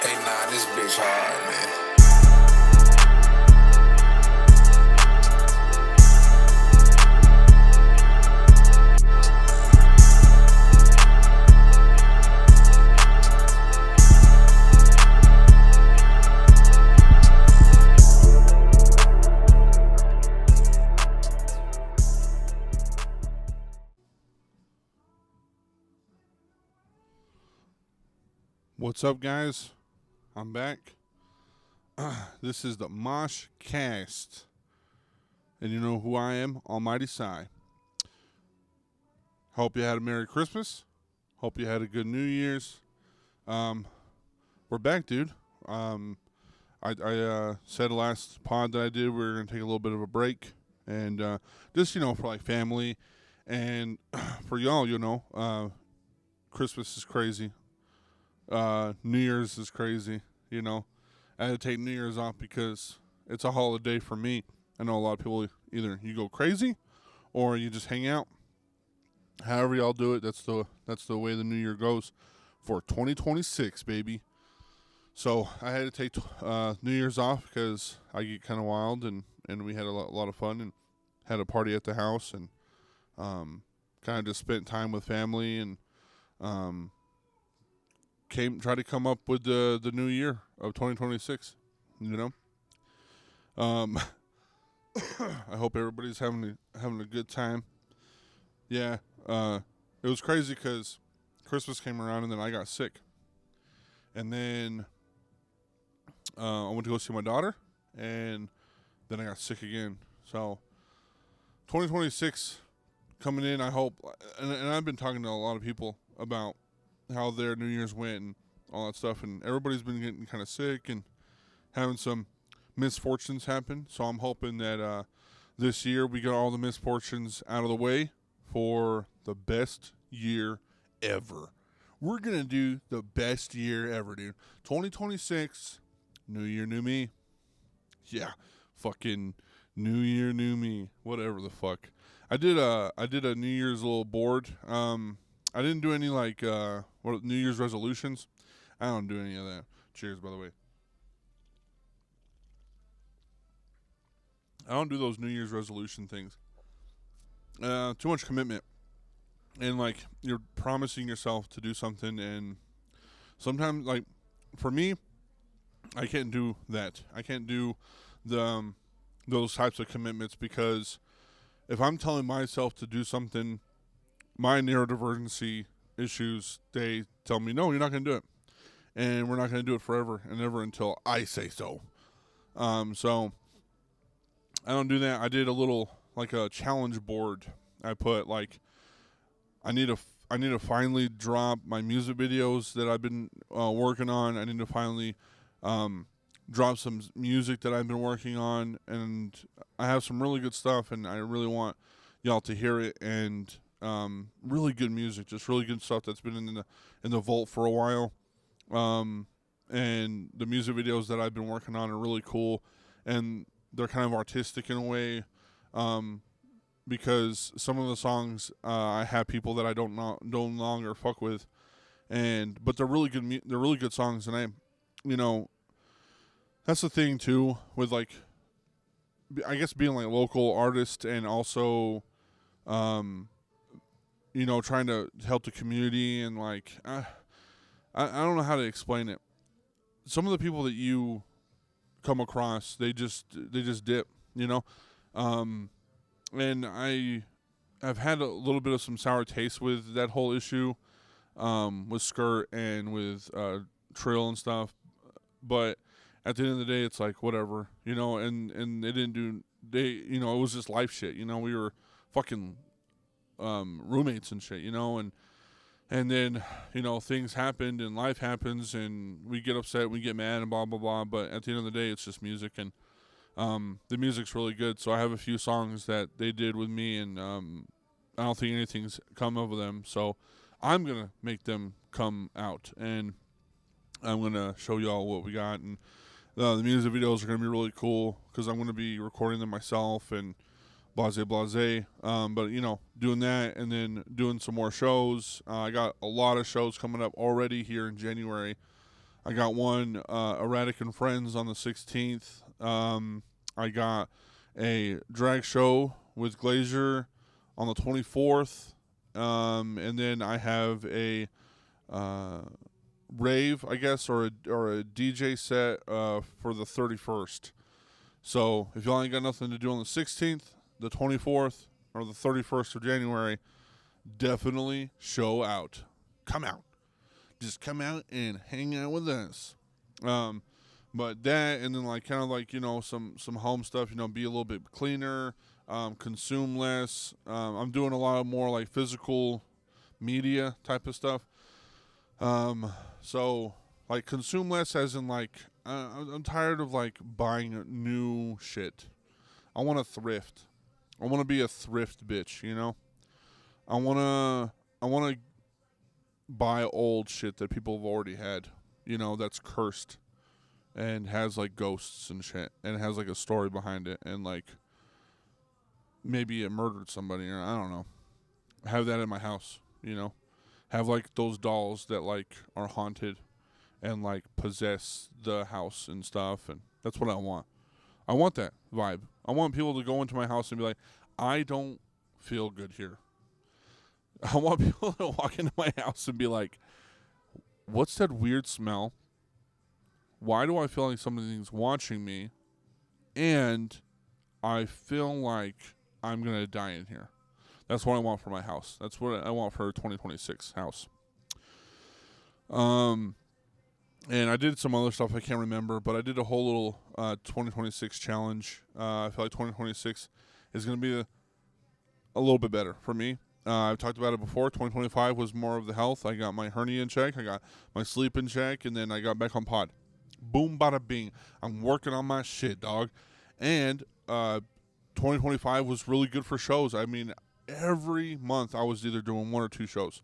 Hey, nah, this bitch hard, man. What's up, guys? I'm back. This is the Moshcast. And you know who I am? Almighty Sai. Hope you had a Merry Christmas. Hope you had a good New Year's. We're back, dude. I said last pod that I did we were going to take a little bit of a break. And just, for like family. And for y'all, Christmas is crazy. New Year's is crazy, I had to take New Year's off because it's a holiday for me. I know a lot of people either you go crazy or you just hang out. However y'all do it, that's the way the New Year goes for 2026, baby. So I had to take New Year's off because I get kind of wild, and we had a lot of fun and had a party at the house, and kind of just spent time with family, and try to come up with the new year of 2026. I hope everybody's having a good time. Yeah, it was crazy because Christmas came around and then I got sick, and then I went to go see my daughter, and then I got sick again. So 2026 coming in, I hope, and I've been talking to a lot of people about how their New Year's went and all that stuff, and everybody's been getting kind of sick and having some misfortunes happen. So I'm hoping that this year we get all the misfortunes out of the way for the best year ever. We're gonna do the best year ever, dude. 2026, new year, new me. Yeah, fucking new year, new me. Whatever the fuck. I did a New Year's little board. I didn't do any New Year's resolutions. I don't do any of that. Cheers, by the way. I don't do those New Year's resolution things. Too much commitment, and you're promising yourself to do something, and sometimes for me, I can't do that. I can't do the those types of commitments because if I'm telling myself to do something, my neurodivergency issues, they tell me, no, you're not going to do it. And we're not going to do it forever and ever until I say so. So I don't do that. I did a little, a challenge board. I put, I need to finally drop my music videos that I've been working on. I need to finally drop some music that I've been working on. And I have some really good stuff, and I really want y'all to hear it. And really good music, just really good stuff that's been in the vault for a while. And the music videos that I've been working on are really cool, and they're kind of artistic in a way, because some of the songs I have people that I don't no longer fuck with, but they're really good. They're really good songs, and that's the thing too with I guess being local artist and also trying to help the community, and I don't know how to explain it. Some of the people that you come across, they just dip, and I have had a little bit of some sour taste with that whole issue, with Skirt and with Trill and stuff. But at the end of the day, it's whatever, and they didn't do, it was just life shit, we were fucking roommates and shit, and then things happened and life happens and we get upset, we get mad and blah blah blah. But at the end of the day, it's just music, and the music's really good. So I have a few songs that they did with me, and I don't think anything's come of them. So I'm gonna make them come out, and I'm gonna show y'all what we got. And the music videos are gonna be really cool because I'm gonna be recording them myself and blase. But doing that and then doing some more shows. I got a lot of shows coming up already here in January. I got one Erratic and Friends on the 16th. I got a drag show with Glazier on the 24th. And then I have a rave, I guess, or a DJ set for the 31st. So if y'all ain't got nothing to do on the 16th, the 24th, or the 31st of January, definitely show out. Come out. Just come out and hang out with us. But that, and then like kind of like, you know, some home stuff, you know, be a little bit cleaner, consume less. I'm doing a lot of more like physical media type of stuff. So like consume less as in like I'm tired of like buying new shit. I want to thrift. I want to be a thrift bitch, you know? I want to buy old shit that people have already had, you know, that's cursed and has like ghosts and shit and has like a story behind it and like maybe it murdered somebody or I don't know. Have that in my house, you know? Have like those dolls that like are haunted and like possess the house and stuff, and that's what I want. I want that vibe. I want people to go into my house and be like, I don't feel good here. I want people to walk into my house and be like, what's that weird smell? Why do I feel like something's watching me? And I feel like I'm going to die in here. That's what I want for my house. That's what I want for a 2026 house. And I did some other stuff I can't remember, but I did a whole little 2026 challenge. I feel like 2026 is going to be a little bit better for me. I've talked about it before. 2025 was more of the health. I got my hernia in check. I got my sleep in check, and then I got back on pod. Boom, bada, bing. I'm working on my shit, dog. And 2025 was really good for shows. I mean, every month I was either doing one or two shows,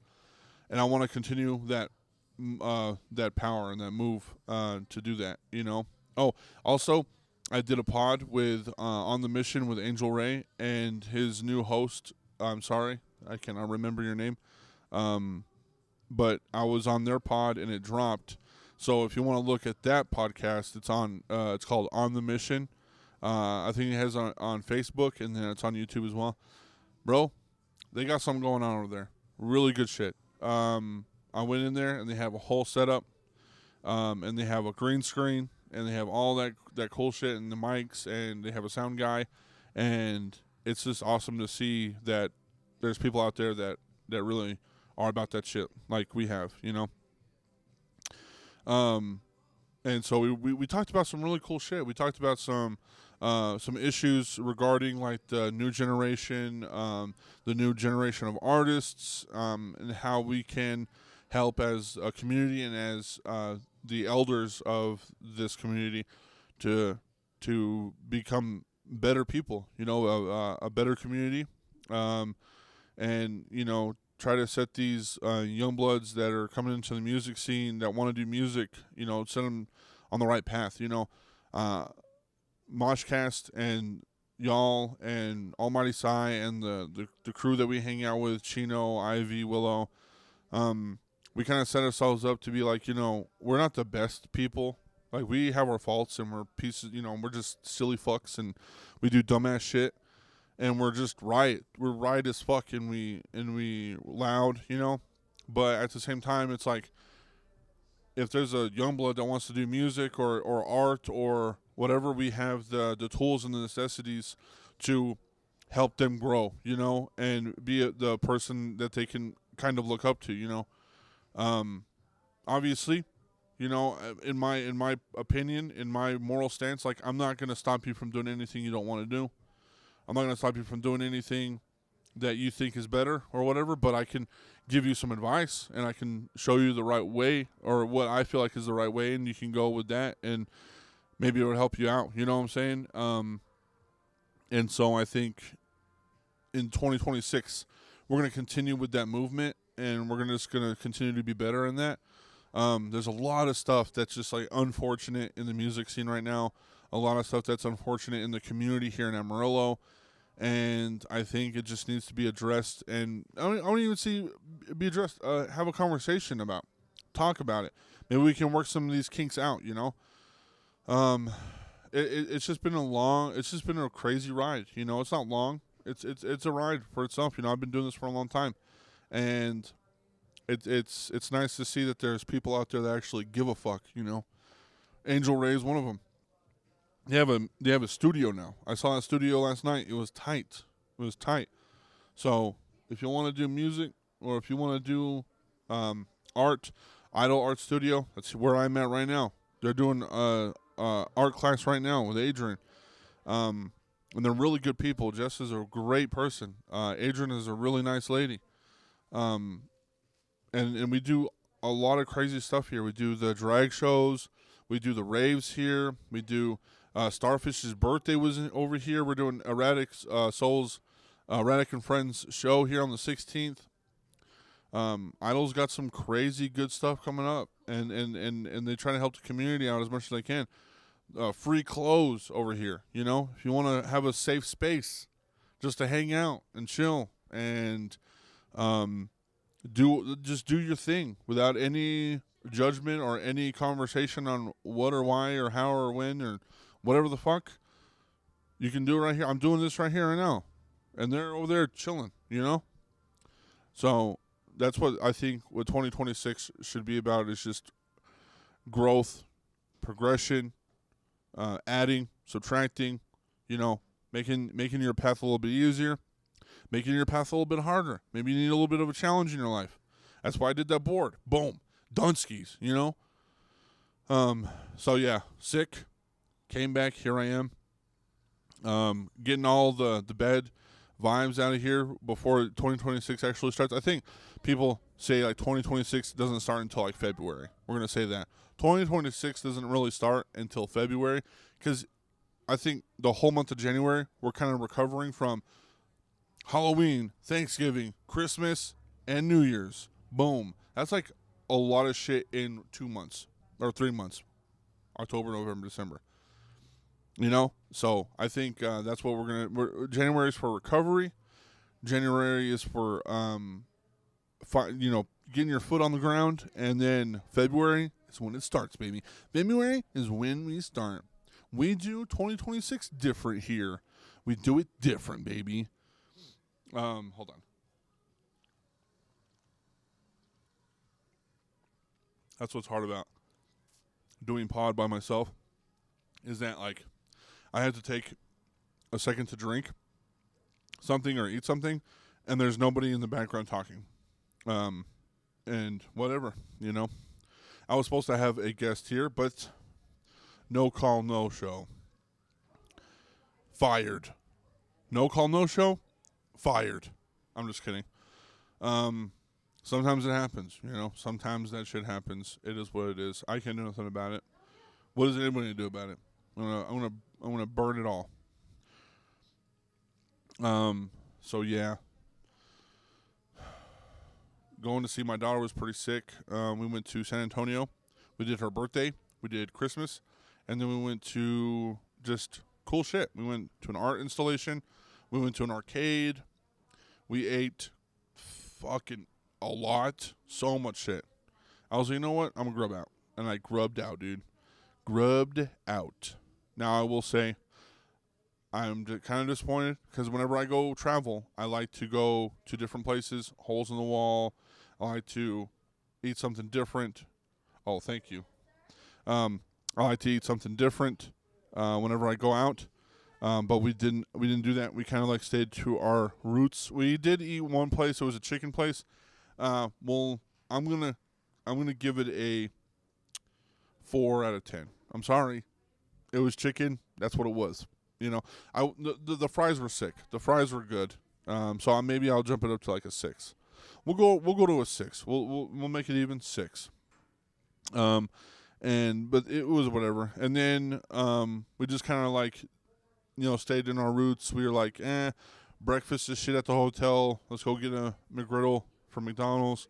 and I want to continue that power and that move to do that. You know. Oh, also, I did a pod with On the Mission with Angel Ray and his new host. I'm sorry, I cannot remember your name. But I was on their pod and it dropped. So if you want to look at that podcast, it's on. It's called On the Mission. I think it has on Facebook and then it's on YouTube as well. Bro, they got something going on over there. Really good shit. I went in there and they have a whole setup, and they have a green screen and they have all that cool shit and the mics and they have a sound guy, and it's just awesome to see that there's people out there that really are about that shit like we have, you know. And so we talked about some really cool shit. We talked about some issues regarding like the new generation of artists, and how we can help as a community and as the elders of this community to become better people. You know, a better community, and you know, try to set these young bloods that are coming into the music scene that want to do music, you know, set them on the right path, you know. Moshcast and y'all and Almighty Sai and the crew that we hang out with, Chino, Ivy, Willow, we kind of set ourselves up to be like, you know, we're not the best people. Like, we have our faults and we're pieces, you know, we're just silly fucks and we do dumbass shit. And we're just right. We're right as fuck, and we loud, you know. But at the same time, it's like if there's a young blood that wants to do music or art or whatever, we have the tools and the necessities to help them grow, you know, and be the person that they can kind of look up to, you know. Obviously, you know, in my opinion, in my moral stance, like, I'm not gonna stop you from doing anything you don't want to do. I'm not going to stop you from doing anything that you think is better or whatever, but I can give you some advice and I can show you the right way or what I feel like is the right way, and you can go with that and maybe it will help you out. You know what I'm saying? And so I think in 2026, we're going to continue with that movement and we're just going to continue to be better in that. There's a lot of stuff that's just like unfortunate in the music scene right now. A lot of stuff that's unfortunate in the community here in Amarillo. And I think it just needs to be addressed, and I don't even see be addressed. Have a conversation about. talk about it. Maybe we can work some of these kinks out. You know, it's just been a crazy ride. You know, it's not long. It's a ride for itself. You know, I've been doing this for a long time, and it's nice to see that there's people out there that actually give a fuck. You know, Angel Ray is one of them. They have a studio now. I saw that studio last night. It was tight. So if you want to do music or if you want to do art, Idol Art Studio, that's where I'm at right now. They're doing art class right now with Adrian. And they're really good people. Jess is a great person. Adrian is a really nice lady. And we do a lot of crazy stuff here. We do the drag shows. We do the raves here. We do Starfish's birthday was over here. We're doing Erratic Souls, Erratic and Friends show here on the 16th. Idol's got some crazy good stuff coming up, and they try to help the community out as much as they can. Free clothes over here. You know, if you want to have a safe space just to hang out and chill and do your thing without any judgment or any conversation on what or why or how or when or whatever the fuck, you can do it right here. I'm doing this right here right now, and they're over there chilling, you know. So that's what I think what 2026 should be about, is just growth, progression, adding, subtracting, you know, making your path a little bit easier, making your path a little bit harder. Maybe you need a little bit of a challenge in your life. That's why I did that board. Boom. Dunskies, you know. So yeah, sick. Came back. Here I am. Getting all the bad vibes out of here before 2026 actually starts. I think people say like 2026 doesn't start until like February. We're gonna say that 2026 doesn't really start until February, because I think the whole month of January we're kind of recovering from Halloween, Thanksgiving, Christmas, and New Year's. Boom. That's like a lot of shit in 2 months or 3 months. October, November, December. You know? So I think that's what January is for recovery. January is for, getting your foot on the ground. And then February is when it starts, baby. February is when we start. We do 2026 different here. We do it different, baby. Hold on. That's what's hard about doing pod by myself, is that like I have to take a second to drink something or eat something, and there's nobody in the background talking. And whatever, you know. I was supposed to have a guest here, but no call, no show. Fired. No call, no show. Fired. I'm just kidding. Sometimes it happens, you know. Sometimes that shit happens. It is what it is. I can't do nothing about it. What is anybody to do about it? I'm gonna burn it all. So yeah. Going to see my daughter was pretty sick. We went to San Antonio. We did her birthday. We did Christmas, and then we went to just cool shit. We went to an art installation. We went to an arcade. We ate fucking a lot. So much shit. I was like, you know what? I'm going to grub out. And I grubbed out, dude. Grubbed out. Now, I will say, I'm kind of disappointed because whenever I go travel, I like to go to different places, holes in the wall. I like to eat something different. Oh, thank you. I like to eat something different whenever I go out. But we didn't do that. We kind of like stayed to our roots. We did eat one place. It was a chicken place. Well, I'm gonna give it a 4 out of 10. I'm sorry. It was chicken. That's what it was. You know, the fries were sick. The fries were good. So maybe I'll jump it up to like a 6. We'll go to a 6. We'll make it even 6. But it was whatever. And then we just kind of like, you know, stayed in our roots. We were like, breakfast is shit at the hotel. Let's go get a McGriddle from McDonald's.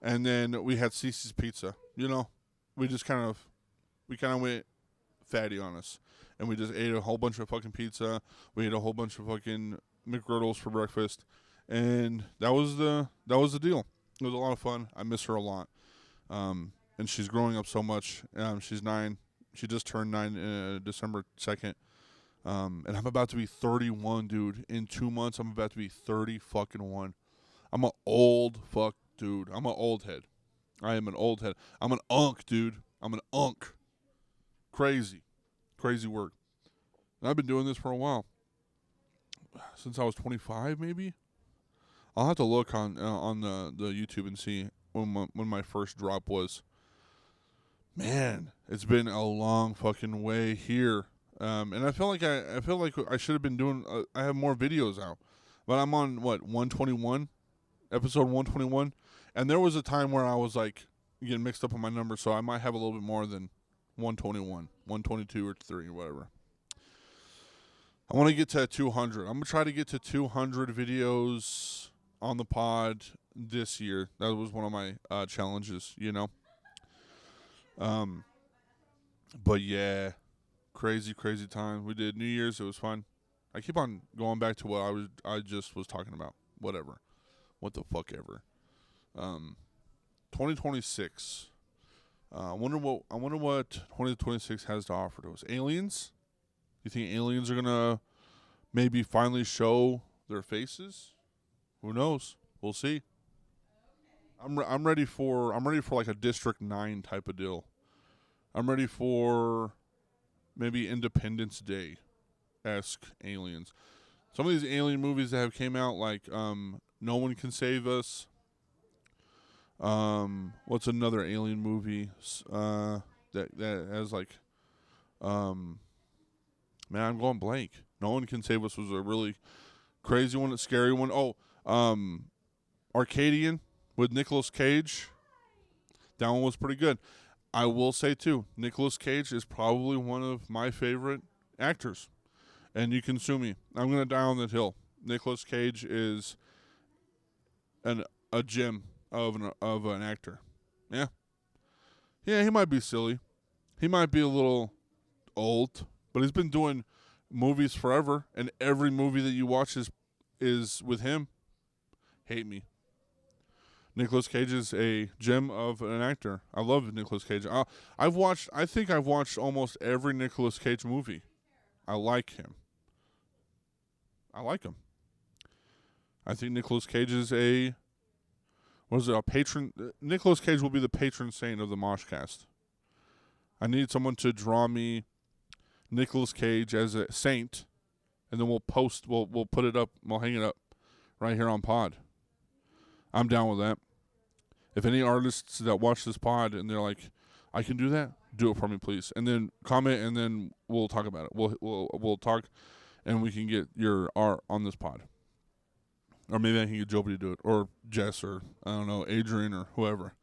And then we had Cece's Pizza. You know, we kind of went fatty on us. And we just ate a whole bunch of fucking pizza. We ate a whole bunch of fucking McGriddles for breakfast. And that was the deal. It was a lot of fun. I miss her a lot. and she's growing up so much. She's 9. She just turned 9 December 2nd. And I'm about to be 31, dude. In 2 months, I'm about to be 30 fucking 1. I'm an old fuck dude. I'm an old head. I am an old head. I'm an unk, dude. I'm an unk. Crazy. Crazy work. And I've been doing this for a while. Since I was 25, maybe? I'll have to look on the YouTube and see when my first drop was. Man, it's been a long fucking way here. And I feel like I should have been doing. I have more videos out, but I'm on 121, episode 121, and there was a time where I was like getting mixed up on my numbers, so I might have a little bit more than 121, 122 or 3 or whatever. I want to get to 200. I'm gonna try to get to 200 videos on the pod this year. That was one of my challenges, you know. But yeah. Crazy time. We did New Year's. It was fun. I keep on going back to what I just was talking about. Whatever. What the fuck ever. 2026. I wonder what 2026 has to offer to us. Aliens? You think aliens are gonna maybe finally show their faces? Who knows? We'll see. I'm ready for like a District 9 type of deal. I'm ready for maybe Independence Day-esque aliens. Some of these alien movies that have came out, like No One Can Save Us. What's another alien movie that has like, man, I'm going blank. No One Can Save Us was a really crazy one, a scary one. Oh, Arcadian with Nicolas Cage. That one was pretty good. I will say, too, Nicolas Cage is probably one of my favorite actors. And you can sue me. I'm going to die on that hill. Nicolas Cage is a gem of an actor. Yeah. Yeah, he might be silly. He might be a little old. But he's been doing movies forever. And every movie that you watch is with him. Hate me. Nicolas Cage is a gem of an actor. I love Nicolas Cage. I think I've watched almost every Nicolas Cage movie. I like him. I think Nicolas Cage is a patron. Nicolas Cage will be the patron saint of the Moshcast. I need someone to draw me Nicolas Cage as a saint, and then we'll put it up, we'll hang it up right here on pod. I'm down with that. If any artists that watch this pod and they're like, I can do that, do it for me, please. And then comment, and then we'll talk about it. We'll talk, and we can get your art on this pod. Or maybe I can get Joby to do it, or Jess, or I don't know, Adrian, or whoever.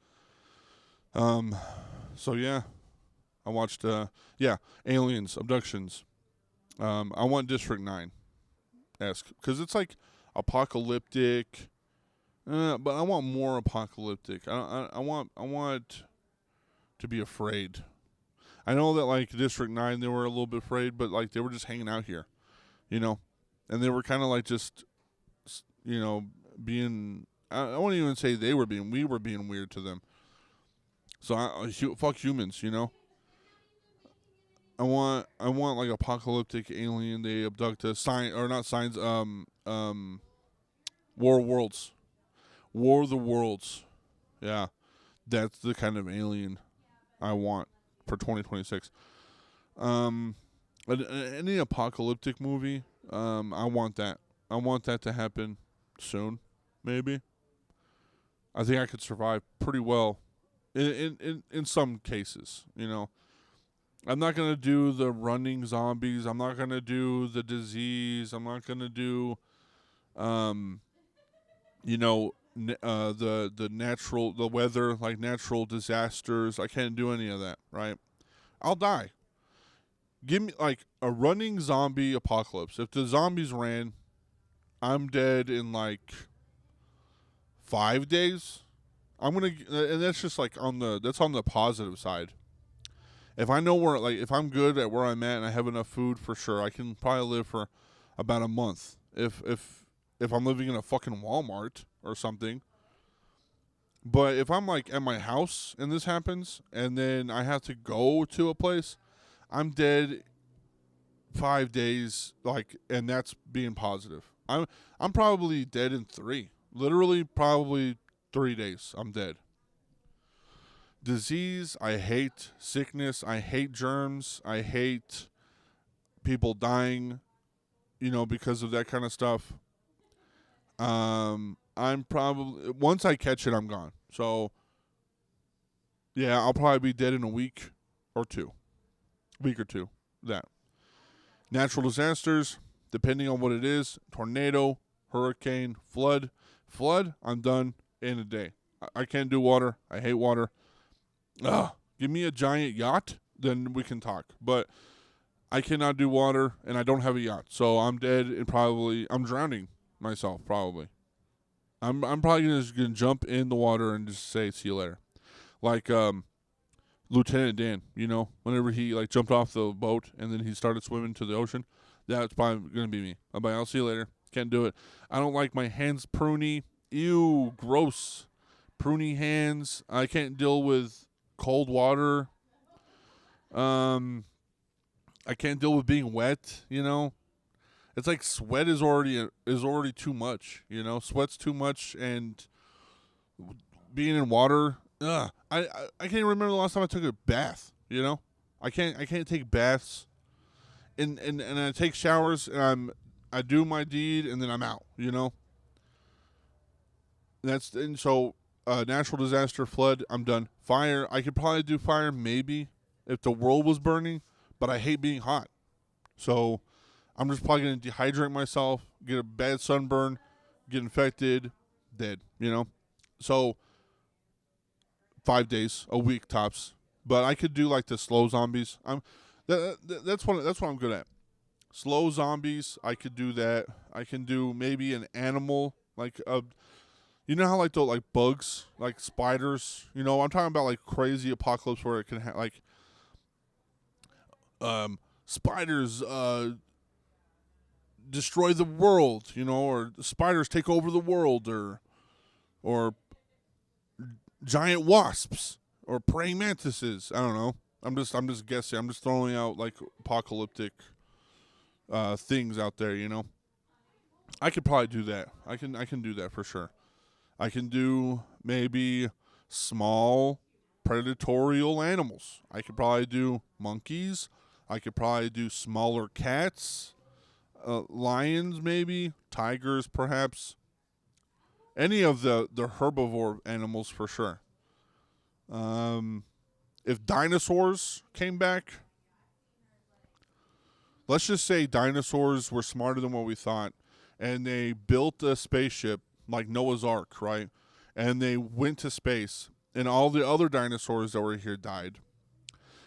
So yeah, I watched aliens, abductions. I want District 9-esque because it's like apocalyptic. But I want more apocalyptic. I want to be afraid. I know that like District 9, they were a little bit afraid, but like they were just hanging out here, you know, and they were kind of like just, you know, being. I won't even say we were being weird to them. So fuck humans, you know. I want like apocalyptic alien. They abduct us. War of Worlds. War of the Worlds. Yeah. That's the kind of alien I want for 2026. Any apocalyptic movie, I want that. I want that to happen soon, maybe. I think I could survive pretty well in some cases, you know. I'm not going to do the running zombies. I'm not going to do the disease. I'm not going to do, you know, the weather, like natural disasters. I can't do any of that, right? I'll die. Give me like a running zombie apocalypse. If the zombies ran, I'm dead in like 5 days. And that's just like on the positive side. If I know if I'm good at where I'm at and I have enough food, for sure, I can probably live for about a month. If I'm living in a fucking Walmart or something, But if I'm like at my house and this happens, and then I have to go to a place, I'm dead 5 days. Like, and that's being positive. I'm probably dead in 3. Literally, probably 3 days. I'm dead. Disease, I hate. Sickness, I hate germs. I hate people dying, because of that kind of stuff. I'm probably, once I catch it, I'm gone. So, yeah, I'll probably be dead in a week or 2. Week or 2. That. Natural disasters, depending on what it is, tornado, hurricane, flood. Flood, I'm done in a day. I can't do water. I hate water. Give me a giant yacht, then we can talk. But I cannot do water, and I don't have a yacht. So I'm dead, and I'm drowning myself, probably. I'm probably just going to jump in the water and just say, see you later. Like Lieutenant Dan, whenever he like jumped off the boat and then he started swimming to the ocean, that's probably going to be me. I'm like, I'll see you later. Can't do it. I don't like my hands pruny. Ew, gross. Pruny hands. I can't deal with cold water. I can't deal with being wet, It's like sweat is already too much, Sweat's too much, and being in water, I can't even remember the last time I took a bath, I can't take baths, and I take showers, and I do my deed, and then I'm out, So natural disaster, flood, I'm done. Fire, I could probably do fire maybe if the world was burning, but I hate being hot. So I'm just probably going to dehydrate myself, get a bad sunburn, get infected, dead, So 5 days, a week tops. But I could do like the slow zombies. That's what I'm good at. Slow zombies, I could do that. I can do maybe an animal, like you know how like the like bugs, like spiders, I'm talking about like crazy apocalypse where it can like spiders destroy the world, or spiders take over the world, or giant wasps or praying mantises. I don't know. I'm just guessing. I'm just throwing out like apocalyptic things out there, I could probably do that. I can do that for sure. I can do maybe small predatorial animals. I could probably do monkeys. I could probably do smaller cats, lions maybe, tigers perhaps. Any of the herbivore animals for sure. If dinosaurs came back, let's just say dinosaurs were smarter than what we thought, and they built a spaceship like Noah's Ark, right? And they went to space, and all the other dinosaurs that were here died.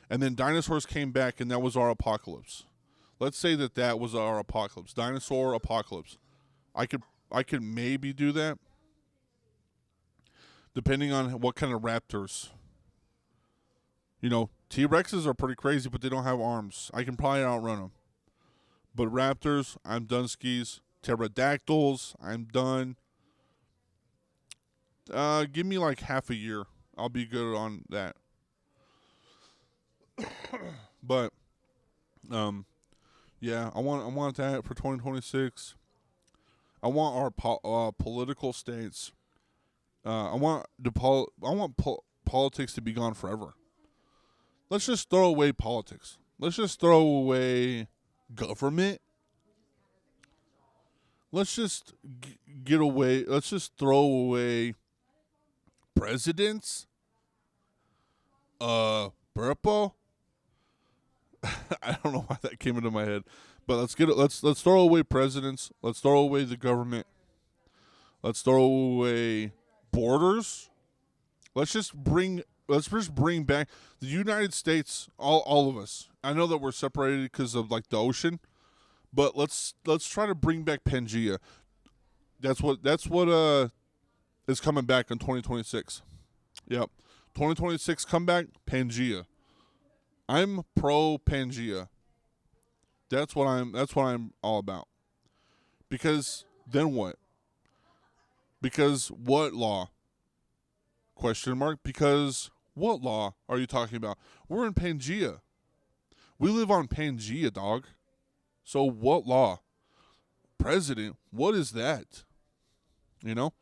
And then dinosaurs came back, and that was our apocalypse. Let's say that was our apocalypse, dinosaur apocalypse. I could maybe do that, depending on what kind of raptors. T-Rexes are pretty crazy, but they don't have arms. I can probably outrun them. But raptors, I'm done skis. Pterodactyls, I'm done. Give me like half a year. I'll be good on that. But, yeah, I want that for 2026. I want our political states. I want politics to be gone forever. Let's just throw away politics. Let's just throw away government. Let's just get away. Let's just throw away presidents. Burpo. I don't know why that came into my head, but let's throw away presidents. Let's throw away the government. Let's throw away borders. Let's just bring back the United States. All of us. I know that we're separated because of like the ocean, but let's try to bring back Pangea. That's what is coming back in 2026. Yep, 2026 comeback Pangea. I'm pro Pangea. That's what I'm all about. Because then what? Because what law? Question mark. Because what law are you talking about? We're in Pangea. We live on Pangea, dog. So what law? President? What is that? You know?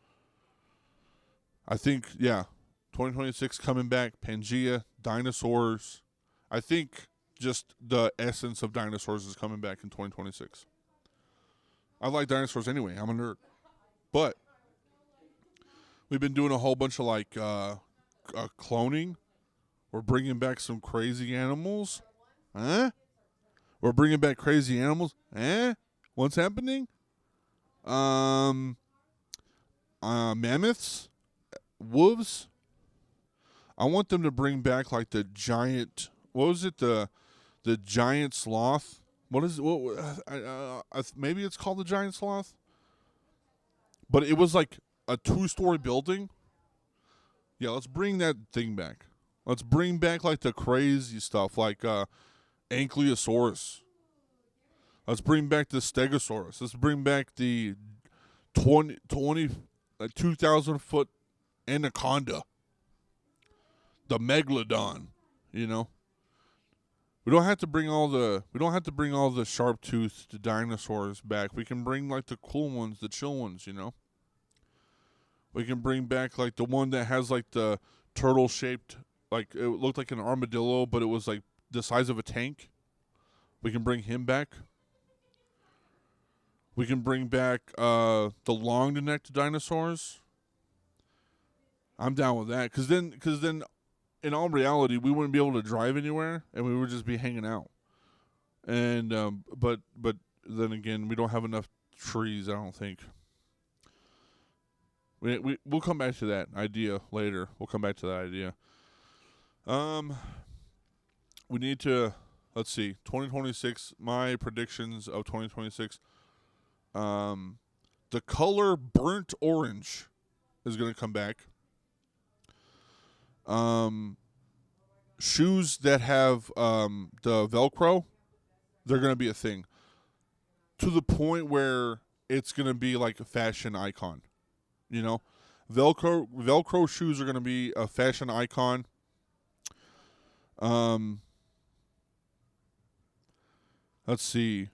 I think, yeah, 2026 coming back, Pangea, dinosaurs. I think just the essence of dinosaurs is coming back in 2026. I like dinosaurs anyway. I'm a nerd. But we've been doing a whole bunch of like cloning. We're bringing back some crazy animals. Huh? We're bringing back crazy animals. What's happening? Mammoths, wolves. I want them to bring back like the giant. What was it? The giant sloth. What is it? Maybe it's called the giant sloth. But it was like a 2-story building. Yeah, let's bring that thing back. Let's bring back like the crazy stuff, like Ankylosaurus. Let's bring back the Stegosaurus. Let's bring back the 2,000 foot anaconda, the megalodon. You know, we don't have to bring all the sharp toothed dinosaurs back. We can bring like the cool ones, the chill ones. You know, we can bring back like the one that has like the turtle shaped, like it looked like an armadillo, but it was like the size of a tank. We can bring him back. We can bring back the long-necked dinosaurs. I'm down with that. Because then, in all reality, we wouldn't be able to drive anywhere, and we would just be hanging out. And but then again, we don't have enough trees, I don't think. We'll come back to that idea later. We'll come back to that idea. We need to, let's see, 2026, my predictions of 2026. The color burnt orange is going to come back. Shoes that have the Velcro, they're going to be a thing. To the point where it's going to be like a fashion icon. You know? Velcro shoes are going to be a fashion icon. Let's see.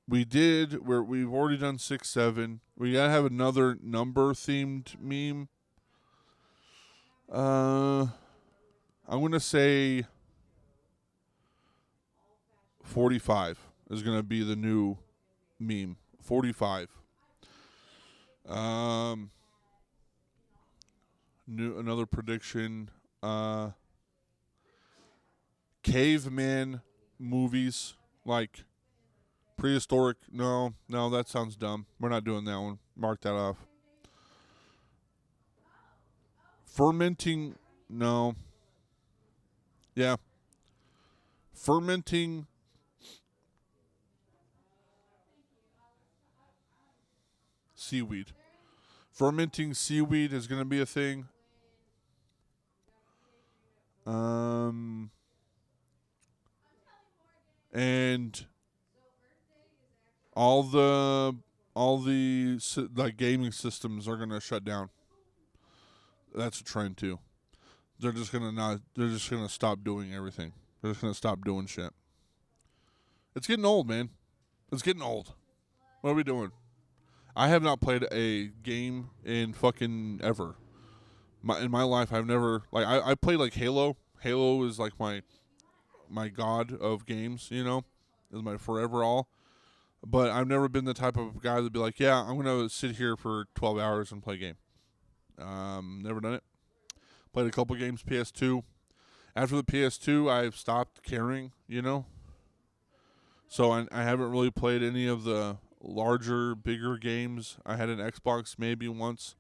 We've already done 6, 7. We gotta have another number themed meme. I'm gonna say 45 is gonna be the new meme. 45. Another prediction. Caveman movies, like prehistoric. No, that sounds dumb. We're not doing that one. Mark that off. Fermenting. No. Yeah. Fermenting. Seaweed. Fermenting seaweed is going to be a thing. And all the like gaming systems are gonna shut down. That's a trend too. They're just gonna stop doing everything. They're just gonna stop doing shit. It's getting old, man. It's getting old. What are we doing? I have not played a game in fucking ever. In my life, I've never I played like Halo. Halo is like my god of games, you know, is my forever all. But I've never been the type of guy that'd be like, yeah, I'm going to sit here for 12 hours and play a game. Never done it. Played a couple games, PS2. After the PS2, I've stopped caring, you know. So I haven't really played any of the larger, bigger games. I had an Xbox maybe once.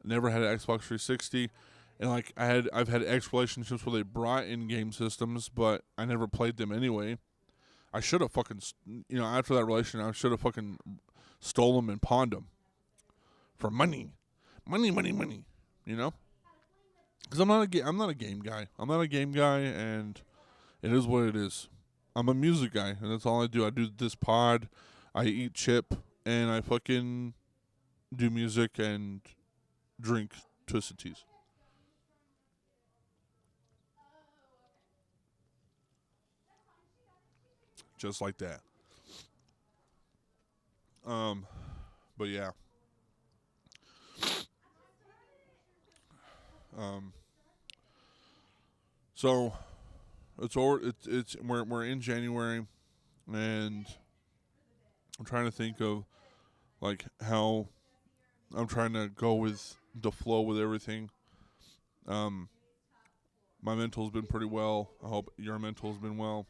Never had an Xbox 360. And like I've had ex relationships where they brought in game systems, but I never played them anyway. I should have fucking, you know, after that relationship, I should have fucking stole them and pawned them for money, you know. Because I'm not a game guy. I'm not a game guy, and it is what it is. I'm a music guy, and that's all I do. I do this pod, I eat chip, and I fucking do music and drink Twisted Teas. Just like that. But yeah. Um, so it's we're in January, and I'm trying to think of like how I'm trying to go with the flow with everything. Um, my mental's been pretty well. I hope your mental's been well.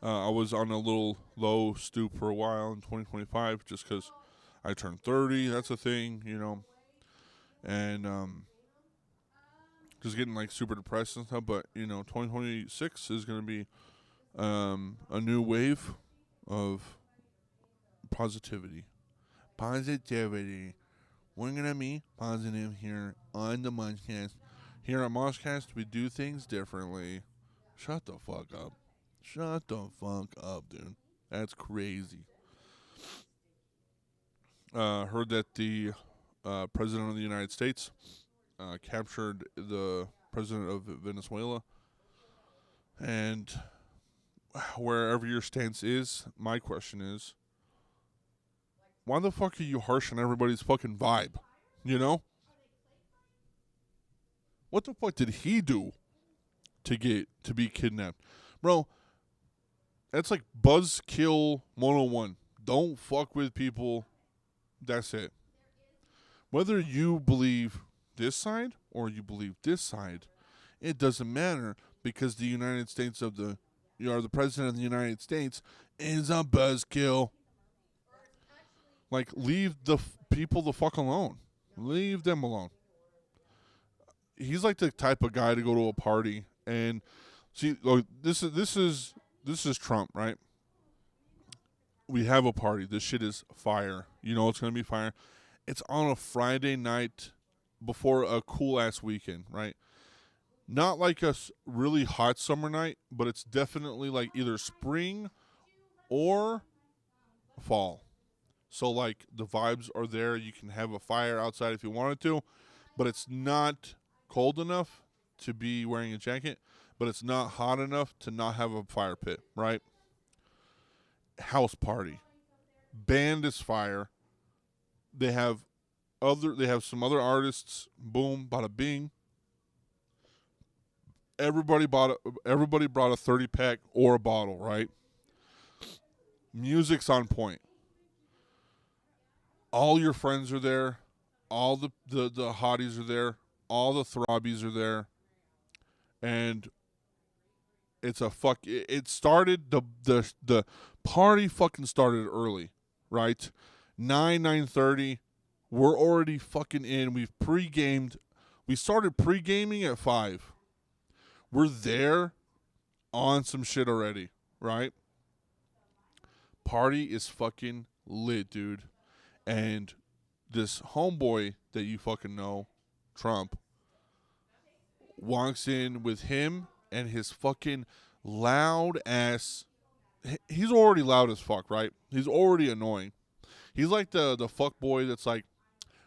I was on a little low stoop for a while in 2025 just because I turned 30. That's a thing, and just getting like super depressed and stuff. But 2026 is going to be a new wave of positivity. Positivity. We're going to be positive here on the Moshcast. Here at Moshcast, we do things differently. Shut the fuck up. Shut the fuck up, dude. That's crazy. Heard that the President of the United States captured the President of Venezuela. And wherever your stance is, my question is, why the fuck are you harsh on everybody's fucking vibe? You know? What the fuck did he do to be kidnapped? Bro, that's like buzzkill 101. Don't fuck with people. That's it. Whether you believe this side or you believe this side, it doesn't matter because the United States the President of the United States is a buzzkill. Like, leave the people the fuck alone. Leave them alone. He's like the type of guy to go to a party and see. Look, this is Trump, right? We have a party. This shit is fire. You know it's gonna be fire. It's on a Friday night before a cool ass weekend, right? Not like a really hot summer night, but it's definitely like either spring or fall. So like the vibes are there. You can have a fire outside if you wanted to, but it's not cold enough to be wearing a jacket, but it's not hot enough to not have a fire pit, right? House party. Band is fire. They have some other artists. Boom, bada bing. Everybody brought a 30-pack or a bottle, right? Music's on point. All your friends are there. All the hotties are there. All the throbbies are there. And it's a fuck. It started the party fucking started early, right? 9:30. We're already fucking in. We've pre-gamed. We started pre-gaming at 5. We're there on some shit already, right? Party is fucking lit, dude. And this homeboy that you fucking know, Trump, walks in with him and his fucking loud ass. He's already loud as fuck, right? He's already annoying. He's like the fuck boy that's like,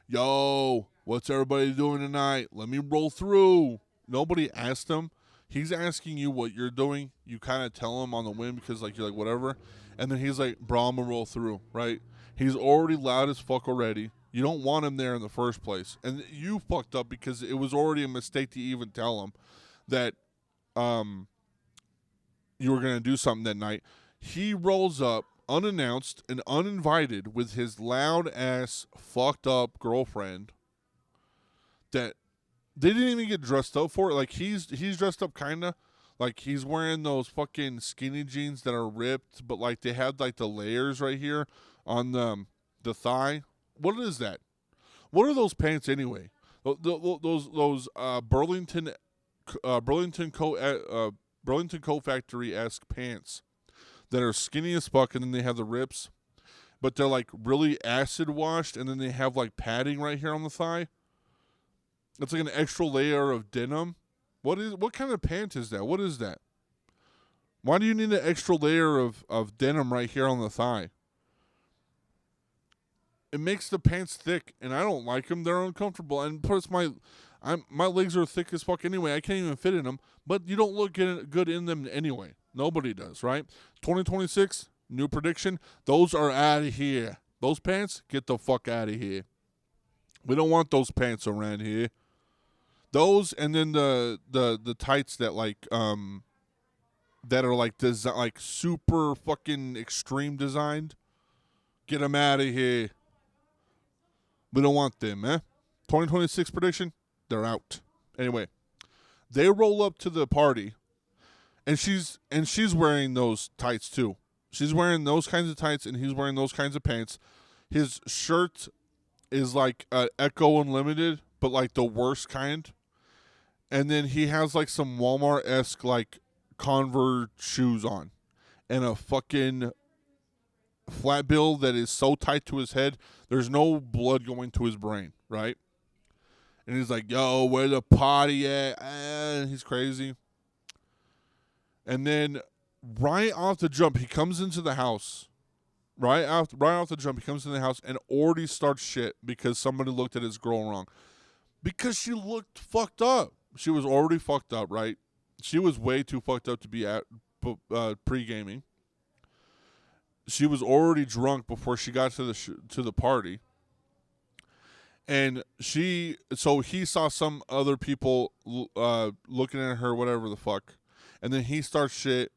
yo, what's everybody doing tonight? Let me roll through. Nobody asked him. He's asking you what you're doing. You kind of tell him on the whim because like you're like whatever. And then he's like, bro, I'm going to roll through, right? He's already loud as fuck already. You don't want him there in the first place. And you fucked up because it was already a mistake to even tell him that you were going to do something that night. He rolls up unannounced and uninvited with his loud ass fucked up girlfriend that they didn't even get dressed up for it. Like he's dressed up kind of like he's wearing those fucking skinny jeans that are ripped, but like they had like the layers right here on the thigh. What is that? What are those pants anyway? Those Burlington Coat Factory-esque pants that are skinny as fuck, and then they have the rips, but they're like really acid washed, and then they have like padding right here on the thigh. It's like an extra layer of denim. What kind of pant is that? What is that? Why do you need an extra layer of denim right here on the thigh? it makes the pants thick, and I don't like them. They're uncomfortable, and plus my legs are thick as fuck anyway. I can't even fit in them, but you don't look good in them anyway. Nobody does, right? 2026, new prediction. Those are out of here. Those pants, get the fuck out of here. We don't want those pants around here. Those, and then the tights that that are like super fucking extreme designed. Get them out of here. We don't want them, eh? 2026 prediction, they're out. Anyway, they roll up to the party, and she's wearing those tights too. She's wearing those kinds of tights, and he's wearing those kinds of pants. His shirt is like Echo Unlimited, but like the worst kind. And then he has like some Walmart-esque like Converse shoes on, and a fucking flat bill that is so tight to his head, there's no blood going to his brain, right? And he's like, yo, where the party at? He's crazy. And then right off the jump, he comes into the house. Right off the jump, he comes into the house and already starts shit because somebody looked at his girl wrong. Because she looked fucked up. She was already fucked up, right? She was way too fucked up to be at pre-gaming. She was already drunk before she got to the party. And so he saw some other people looking at her, whatever the fuck. And then he starts shit,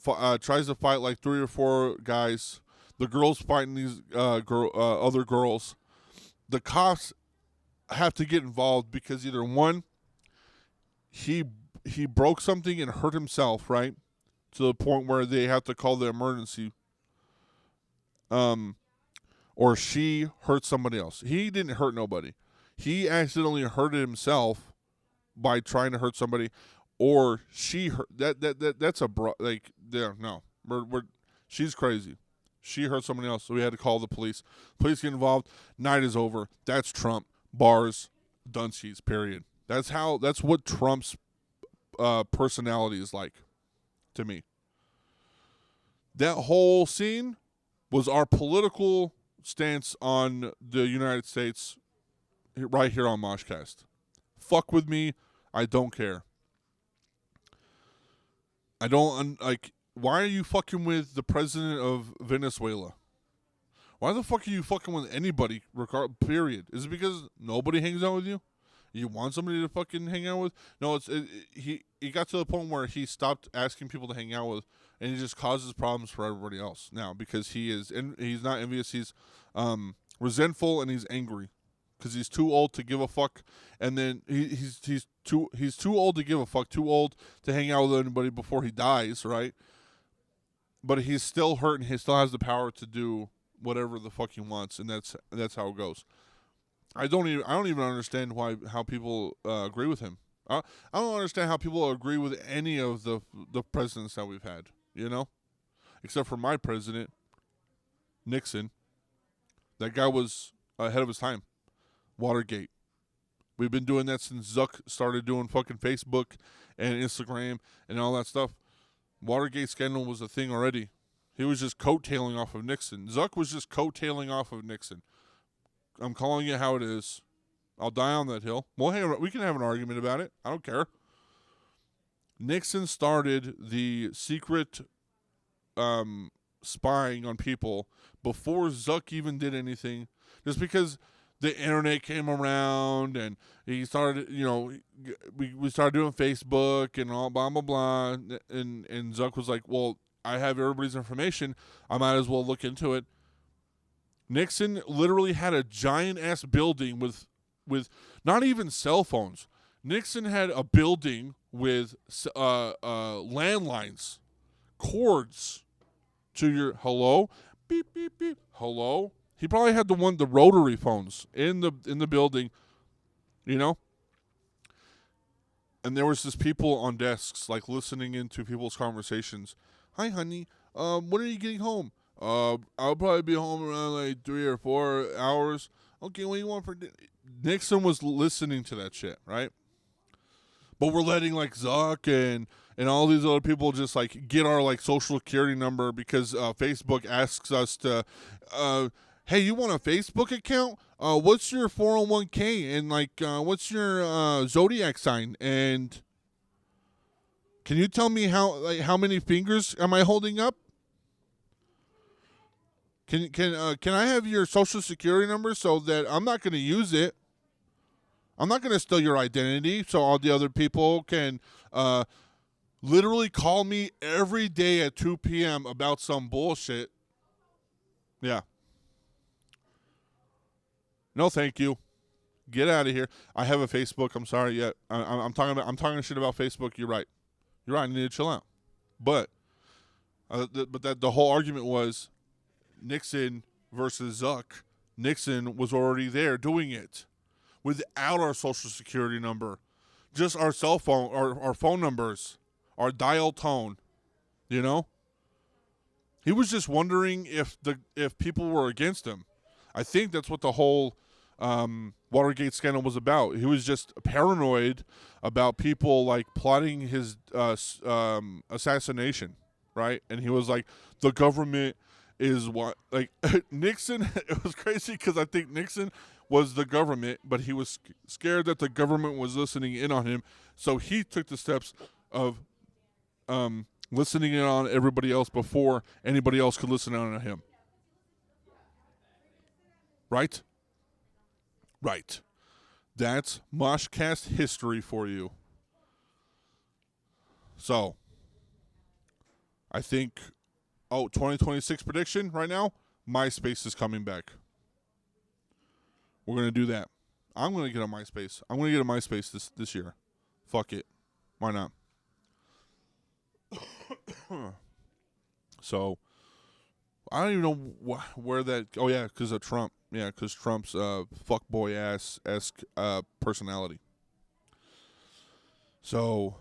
tries to fight like 3 or 4 guys. The girls fighting these other girls. The cops have to get involved because either one, he broke something and hurt himself, right? To the point where they have to call the emergency. Or she hurt somebody else. He didn't hurt nobody. He accidentally hurt himself by trying to hurt somebody, or she hurt that's a no. She's crazy. She hurt somebody else, so we had to call the police. Police get involved. Night is over. That's Trump. Bars, dunsies, period. That's what Trump's personality is like to me. That whole scene was our political stance on the United States right here on Moshcast. Fuck with me. I don't care. I don't, why are you fucking with the president of Venezuela? Why the fuck are you fucking with anybody, period? Is it because nobody hangs out with you? You want somebody to fucking hang out with? No, he got to the point where he stopped asking people to hang out with, and he just causes problems for everybody else now because he's not envious. He's resentful and he's angry because he's too old to give a fuck. And then he's too old to give a fuck, too old to hang out with anybody before he dies, right? But he's still hurt and he still has the power to do whatever the fuck he wants, and that's how it goes. I don't even understand how people agree with him. I don't understand how people agree with any of the presidents that we've had, you know? Except for my president, Nixon. That guy was ahead of his time. Watergate. We've been doing that since Zuck started doing fucking Facebook and Instagram and all that stuff. Watergate scandal was a thing already. He was just coattailing off of Nixon. Zuck was just coattailing off of Nixon. I'm calling it how it is. I'll die on that hill. Well, hey, we can have an argument about it. I don't care. Nixon started the secret spying on people before Zuck even did anything. Just because the internet came around and he started, we started doing Facebook and all blah, blah, blah. And Zuck was like, well, I have everybody's information. I might as well look into it. Nixon literally had a giant-ass building with not even cell phones. Nixon had a building with landlines, cords to your hello, beep, beep, beep, hello. He probably had the rotary phones in the building, you know? And there was just people on desks, like, listening into people's conversations. Hi, honey. When are you getting home? I'll probably be home around like 3 or 4 hours. Okay, what do you want for dinner? Nixon was listening to that shit, right? But we're letting like Zuck and all these other people just like get our like social security number because Facebook asks us to, Hey, you want a Facebook account? What's your 401k and like what's your zodiac sign? And can you tell me how many fingers am I holding up? Can I have your social security number so that I'm not going to use it? I'm not going to steal your identity so all the other people can literally call me every day at 2 p.m. about some bullshit. Yeah. No, thank you. Get out of here. I have a Facebook. I'm sorry. Yeah, I'm talking shit about Facebook. You're right. You're right. I need to chill out. But the whole argument was Nixon versus Zuck. Nixon was already there doing it without our social security number, just our cell phone, our phone numbers, our dial tone. You know, he was just wondering if people were against him. I think that's what the whole Watergate scandal was about. He was just paranoid about people like plotting his assassination, right? And he was like, the government is what, like Nixon. It was crazy because I think Nixon was the government, but he was scared that the government was listening in on him, so he took the steps of listening in on everybody else before anybody else could listen in on him. Right? Right. That's Moshcast history for you. So, I think, 2026 prediction right now, MySpace is coming back. We're going to do that. I'm going to get on MySpace. I'm going to get a MySpace this year. Fuck it. Why not? So, I don't even know where that... Oh, yeah, because of Trump. Yeah, because Trump's fuckboy-ass-esque personality. So,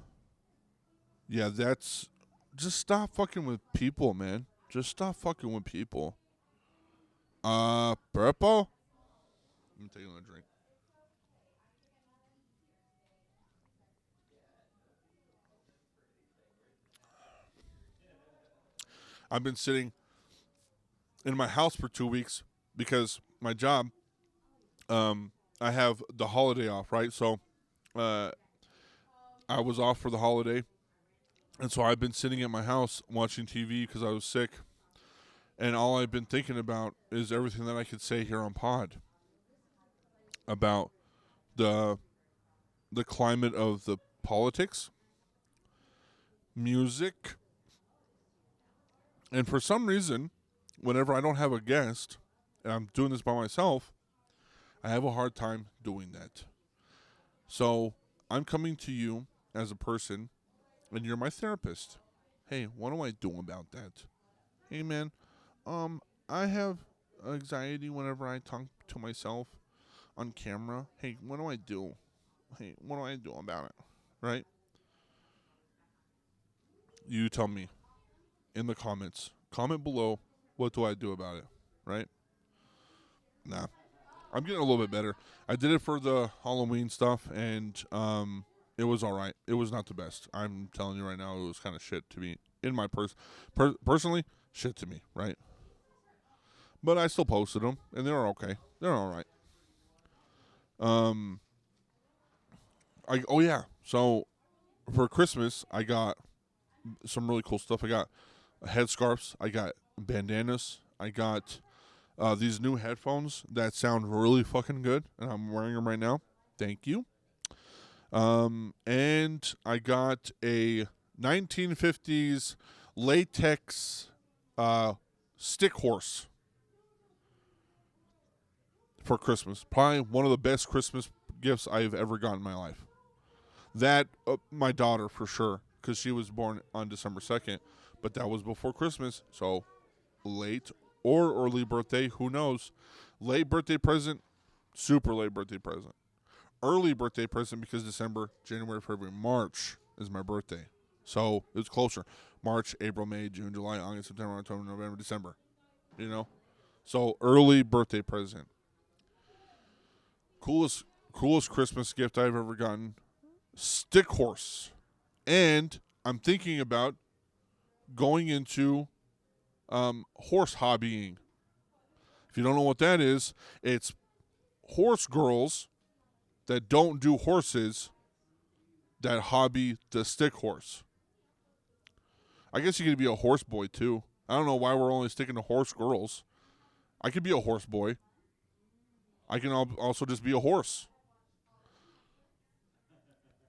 yeah, that's... Just stop fucking with people, man. Just stop fucking with people. Purple? Let me take another drink. I've been sitting in my house for 2 weeks because my job, I have the holiday off, right? So, I was off for the holiday, and so I've been sitting at my house watching TV because I was sick, and all I've been thinking about is everything that I could say here on pod about the climate of the politics, music, and for some reason, whenever I don't have a guest and I'm doing this by myself, I have a hard time doing that. So I'm coming to you as a person, and you're my therapist. Hey, what do I do about that? Hey, man, I have anxiety whenever I talk to myself on camera. Hey, what do I do? Hey, what do I do about it? Right? You tell me in the comments. Comment below. What do I do about it? Right? Nah. I'm getting a little bit better. I did it for the Halloween stuff, and it was all right. It was not the best. I'm telling you right now, it was kind of shit to me. In my personally, shit to me, right? But I still posted them, and they're okay. They're all right. Oh yeah. So for Christmas, I got some really cool stuff. I got headscarves. I got bandanas. I got these new headphones that sound really fucking good, and I'm wearing them right now. Thank you. And I got a 1950s latex stick horse for Christmas. Probably one of the best Christmas gifts I've ever gotten in my life. That, my daughter for sure, because she was born on December 2nd, but that was before Christmas, so late or early birthday, who knows. Late birthday present, super late birthday present. Early birthday present because December, January, February, March is my birthday. So it's closer. March, April, May, June, July, August, September, October, November, December. You know? So early birthday present. Coolest Christmas gift I've ever gotten. Stick horse. And I'm thinking about going into horse hobbying. If you don't know what that is, it's horse girls that don't do horses that hobby the stick horse. I guess you could be a horse boy too. I don't know why we're only sticking to horse girls. I could be a horse boy. I can also just be a horse.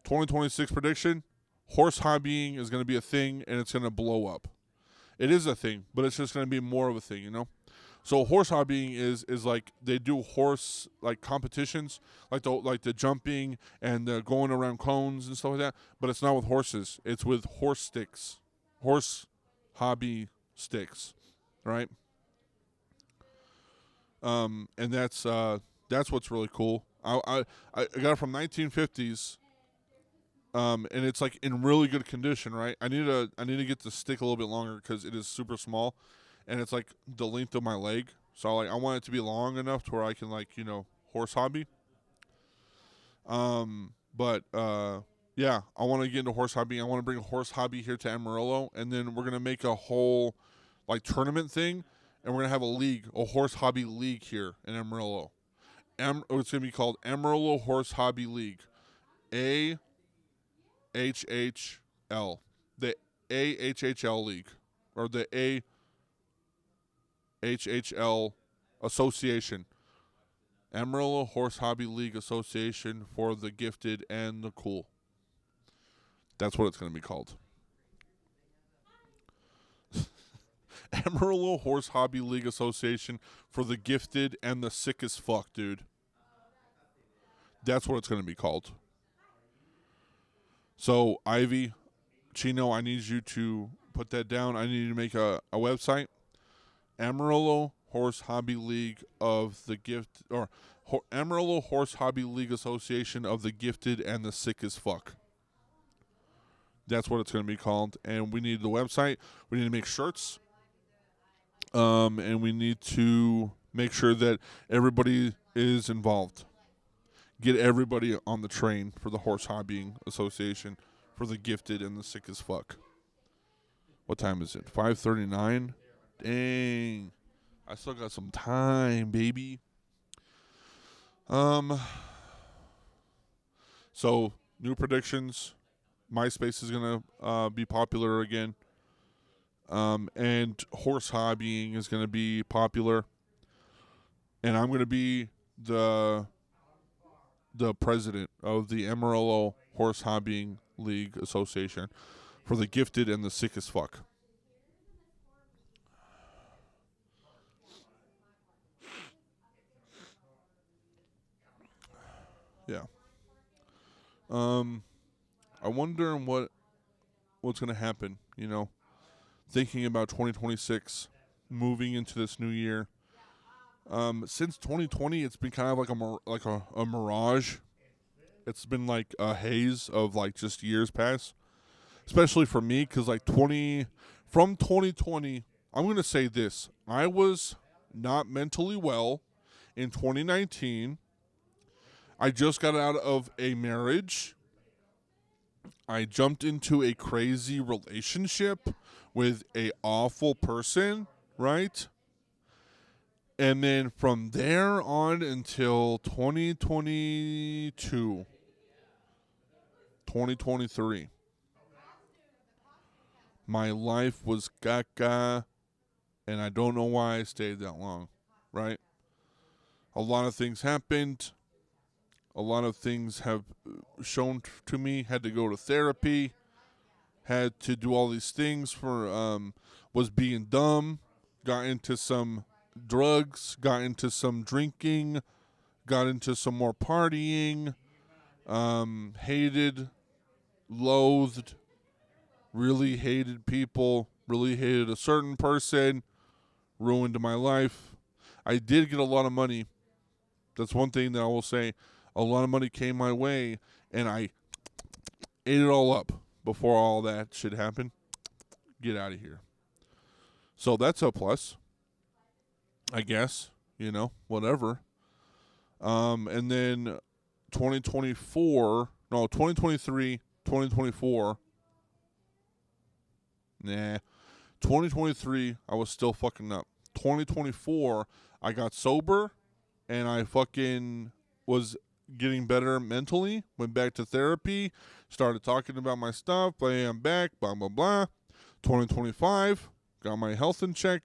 2026 prediction, horse hobbying is going to be a thing and it's going to blow up. It is a thing, but it's just going to be more of a thing, you know? So horse hobbying is like they do horse like competitions, like the jumping and the going around cones and stuff like that. But it's not with horses; it's with horse sticks, horse hobby sticks, right? And that's what's really cool. I got it from 1950s, and it's like in really good condition, right? I need to get the stick a little bit longer because it is super small. And it's like the length of my leg, so like I want it to be long enough to where I can horse hobby. But yeah, I want to get into horse hobby. I want to bring a horse hobby here to Amarillo, and then we're gonna make a whole like tournament thing, and we're gonna have a league, a horse hobby league here in Amarillo. It's gonna be called Amarillo Horse Hobby League, AHHL, the AHHL League, or the AHHL Association, Amarillo Horse Hobby League Association for the Gifted and the Cool. That's what it's going to be called. Amarillo Horse Hobby League Association for the Gifted and the Sick as Fuck, dude. That's what it's going to be called. So, Ivy, Chino, I need you to put that down. I need you to make a website. Amarillo Horse Hobby League of the Gift, or Amarillo Horse Hobby League Association of the Gifted and the Sick as Fuck. That's what it's going to be called. And we need the website. We need to make shirts. And we need to make sure that everybody is involved. Get everybody on the train for the Horse Hobbying Association for the Gifted and the Sick as Fuck. What time is it? 5:39? Dang. I still got some time, baby. So, new predictions. MySpace is going to be popular again. And horse hobbying is going to be popular. And I'm going to be the president of the Amarillo Horse Hobbying League Association for the Gifted and the Sick as Fuck. Yeah. I wonder what's going to happen, you know, thinking about 2026, moving into this new year. Since 2020, it's been kind of like a mirage. It's been like a haze of like just years past, especially for me, because from 2020, I'm going to say this. I was not mentally well in 2019. I just got out of a marriage. I jumped into a crazy relationship with a awful person, right? And then from there on until 2022, 2023, my life was gaga, and I don't know why I stayed that long, right? A lot of things happened. A lot of things have shown to me. Had to go to therapy. Had to do all these things was being dumb. Got into some drugs. Got into some drinking. Got into some more partying. Hated, loathed, really hated people. Really hated a certain person. Ruined my life. I did get a lot of money. That's one thing that I will say. A lot of money came my way, and I ate it all up before all that shit happened. Get out of here. So that's a plus, I guess. You know, whatever. And then 2023, 2024. Nah. 2023, I was still fucking up. 2024, I got sober, and I fucking was getting better mentally. Went back to therapy, started talking about my stuff. Hey, I'm back. Blah blah blah. 2025, got my health in check.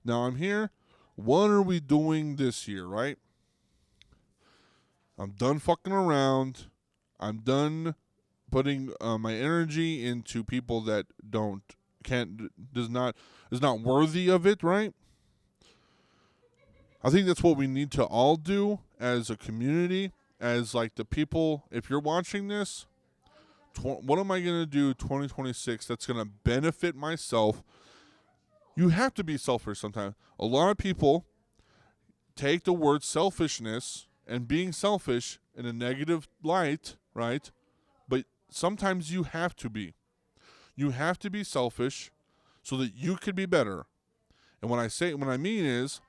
Now I'm here. What are we doing this year, right? I'm done fucking around. I'm done putting my energy into people that is not worthy of it, right? I think that's what we need to all do as a community, as like the people. If you're watching this, what am I going to do 2026 that's going to benefit myself? You have to be selfish sometimes. A lot of people take the word selfishness and being selfish in a negative light, right? But sometimes you have to be. You have to be selfish so that you can be better. And what I mean is,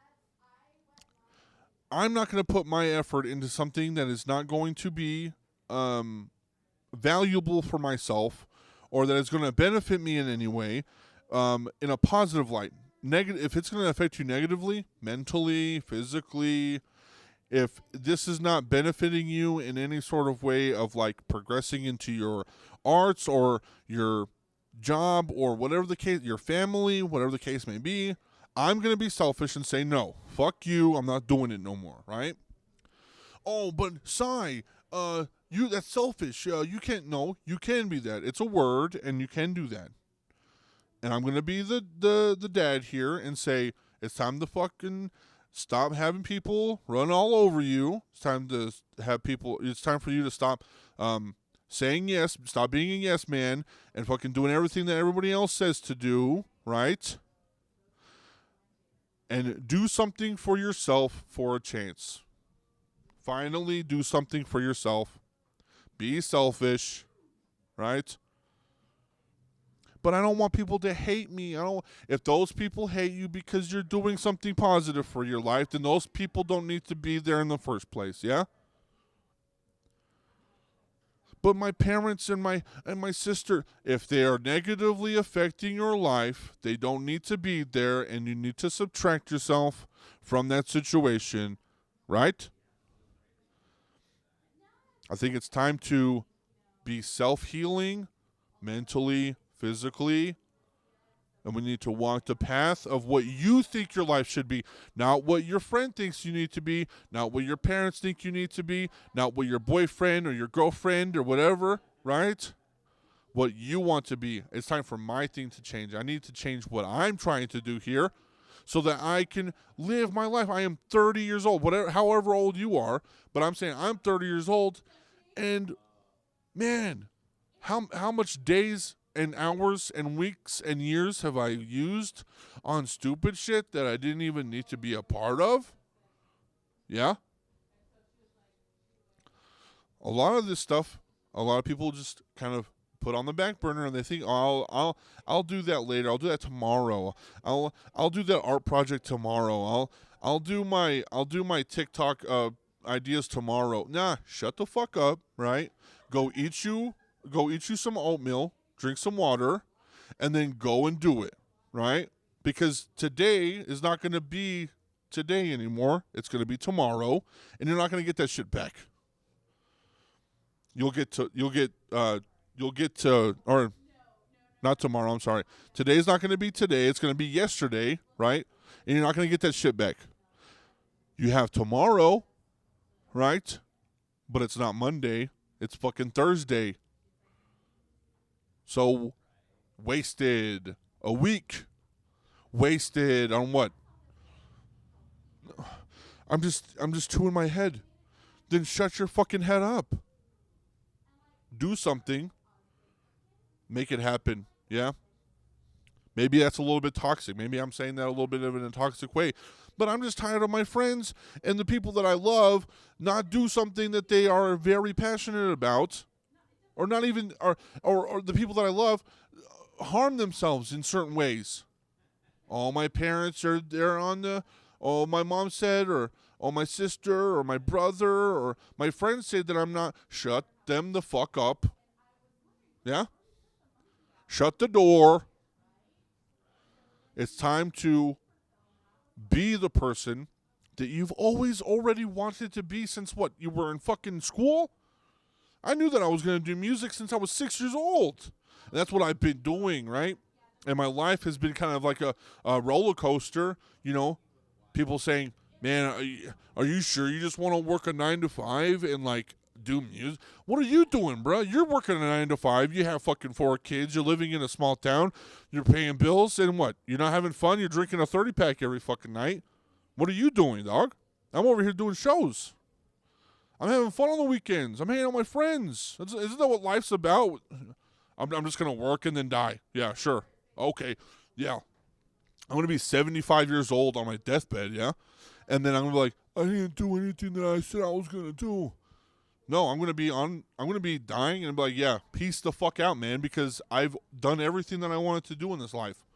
I'm not going to put my effort into something that is not going to be valuable for myself, or that is going to benefit me in any way, in a positive light. If it's going to affect you negatively, mentally, physically, if this is not benefiting you in any sort of way of like progressing into your arts or your job or whatever the case, your family, whatever the case may be, I'm going to be selfish and say, no, fuck you, I'm not doing it no more, right? Oh, but Sai, that's selfish. You can't, no, you can be that. It's a word, and you can do that. And I'm going to be the dad here and say, it's time to fucking stop having people run all over you. It's time for you to stop saying yes, stop being a yes man, and fucking doing everything that everybody else says to do, right? And do something for yourself for a chance. Finally, do something for yourself. Be selfish, right? But I don't want people to hate me. If those people hate you because you're doing something positive for your life, then those people don't need to be there in the first place, yeah? But my parents and my sister, if they are negatively affecting your life, they don't need to be there, and you need to subtract yourself from that situation, right? I think it's time to be self-healing mentally, physically, and we need to walk the path of what you think your life should be, not what your friend thinks you need to be, not what your parents think you need to be, not what your boyfriend or your girlfriend or whatever, right? What you want to be. It's time for my thing to change. I need to change what I'm trying to do here so that I can live my life. I am 30 years old, however old you are, but I'm saying I'm 30 years old, and man, how much days and hours and weeks and years have I used on stupid shit that I didn't even need to be a part of? Yeah? A lot of this stuff, a lot of people just kind of put on the back burner, and they think, "Oh, I'll do that later. I'll do that tomorrow. I'll do that art project tomorrow. I'll do my TikTok ideas tomorrow." Nah, shut the fuck up, right? Go eat you some oatmeal, drink some water, and then go and do it, right? Because today is not going to be today anymore. It's going to be tomorrow, and you're not going to get that shit back. You'll get to, or not tomorrow, I'm sorry. Today's not going to be today. It's going to be yesterday, right? And you're not going to get that shit back. You have tomorrow, right? But it's not Monday. It's fucking Thursday. So, wasted a week. Wasted on what? I'm just two in my head. Then shut your fucking head up. Do something. Make it happen. Yeah? Maybe that's a little bit toxic. Maybe I'm saying that a little bit in a toxic way. But I'm just tired of my friends and the people that I love not do something that they are very passionate about. Or not even, or the people that I love harm themselves in certain ways. All my parents are there my mom said, or my sister, or my brother, or my friends say that I'm not. Shut them the fuck up. Yeah? Shut the door. It's time to be the person that you've always already wanted to be since what? You were in fucking school? I knew that I was going to do music since I was 6 years old. And that's what I've been doing, right? And my life has been kind of like a roller coaster, you know. People saying, man, are you sure you just want to work a 9 to 5 and like do music? What are you doing, bro? You're working a 9 to 5. You have fucking 4 kids. You're living in a small town. You're paying bills. And what? You're not having fun? You're drinking a 30-pack every fucking night. What are you doing, dog? I'm over here doing shows. I'm having fun on the weekends. I'm hanging out with my friends. Isn't that what life's about? I'm just going to work and then die. Yeah, sure. Okay. Yeah. I'm going to be 75 years old on my deathbed, yeah? And then I'm going to be like, I didn't do anything that I said I was going to do. No, I'm going to be dying and be like, yeah, peace the fuck out, man, because I've done everything that I wanted to do in this life.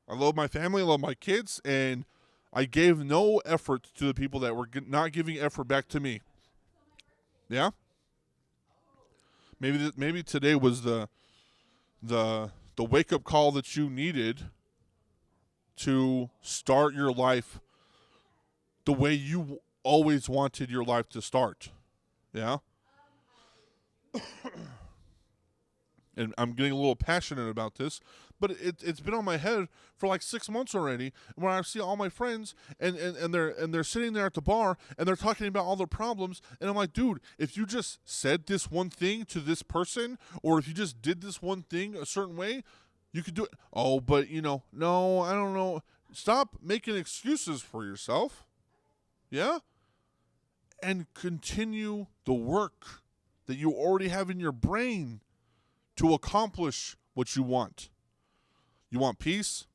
I love my family, I love my kids, and I gave no effort to the people that were not giving effort back to me. Yeah? Maybe today was the wake-up call that you needed to start your life the way you always wanted your life to start. Yeah? And I'm getting a little passionate about this, but it's been on my head for like 6 months already. When I see all my friends and they're sitting there at the bar and they're talking about all their problems, and I'm like, dude, if you just said this one thing to this person, or if you just did this one thing a certain way, you could do it. Oh, but no, I don't know. Stop making excuses for yourself. Yeah? And continue the work that you already have in your brain to accomplish what you want. You want peace,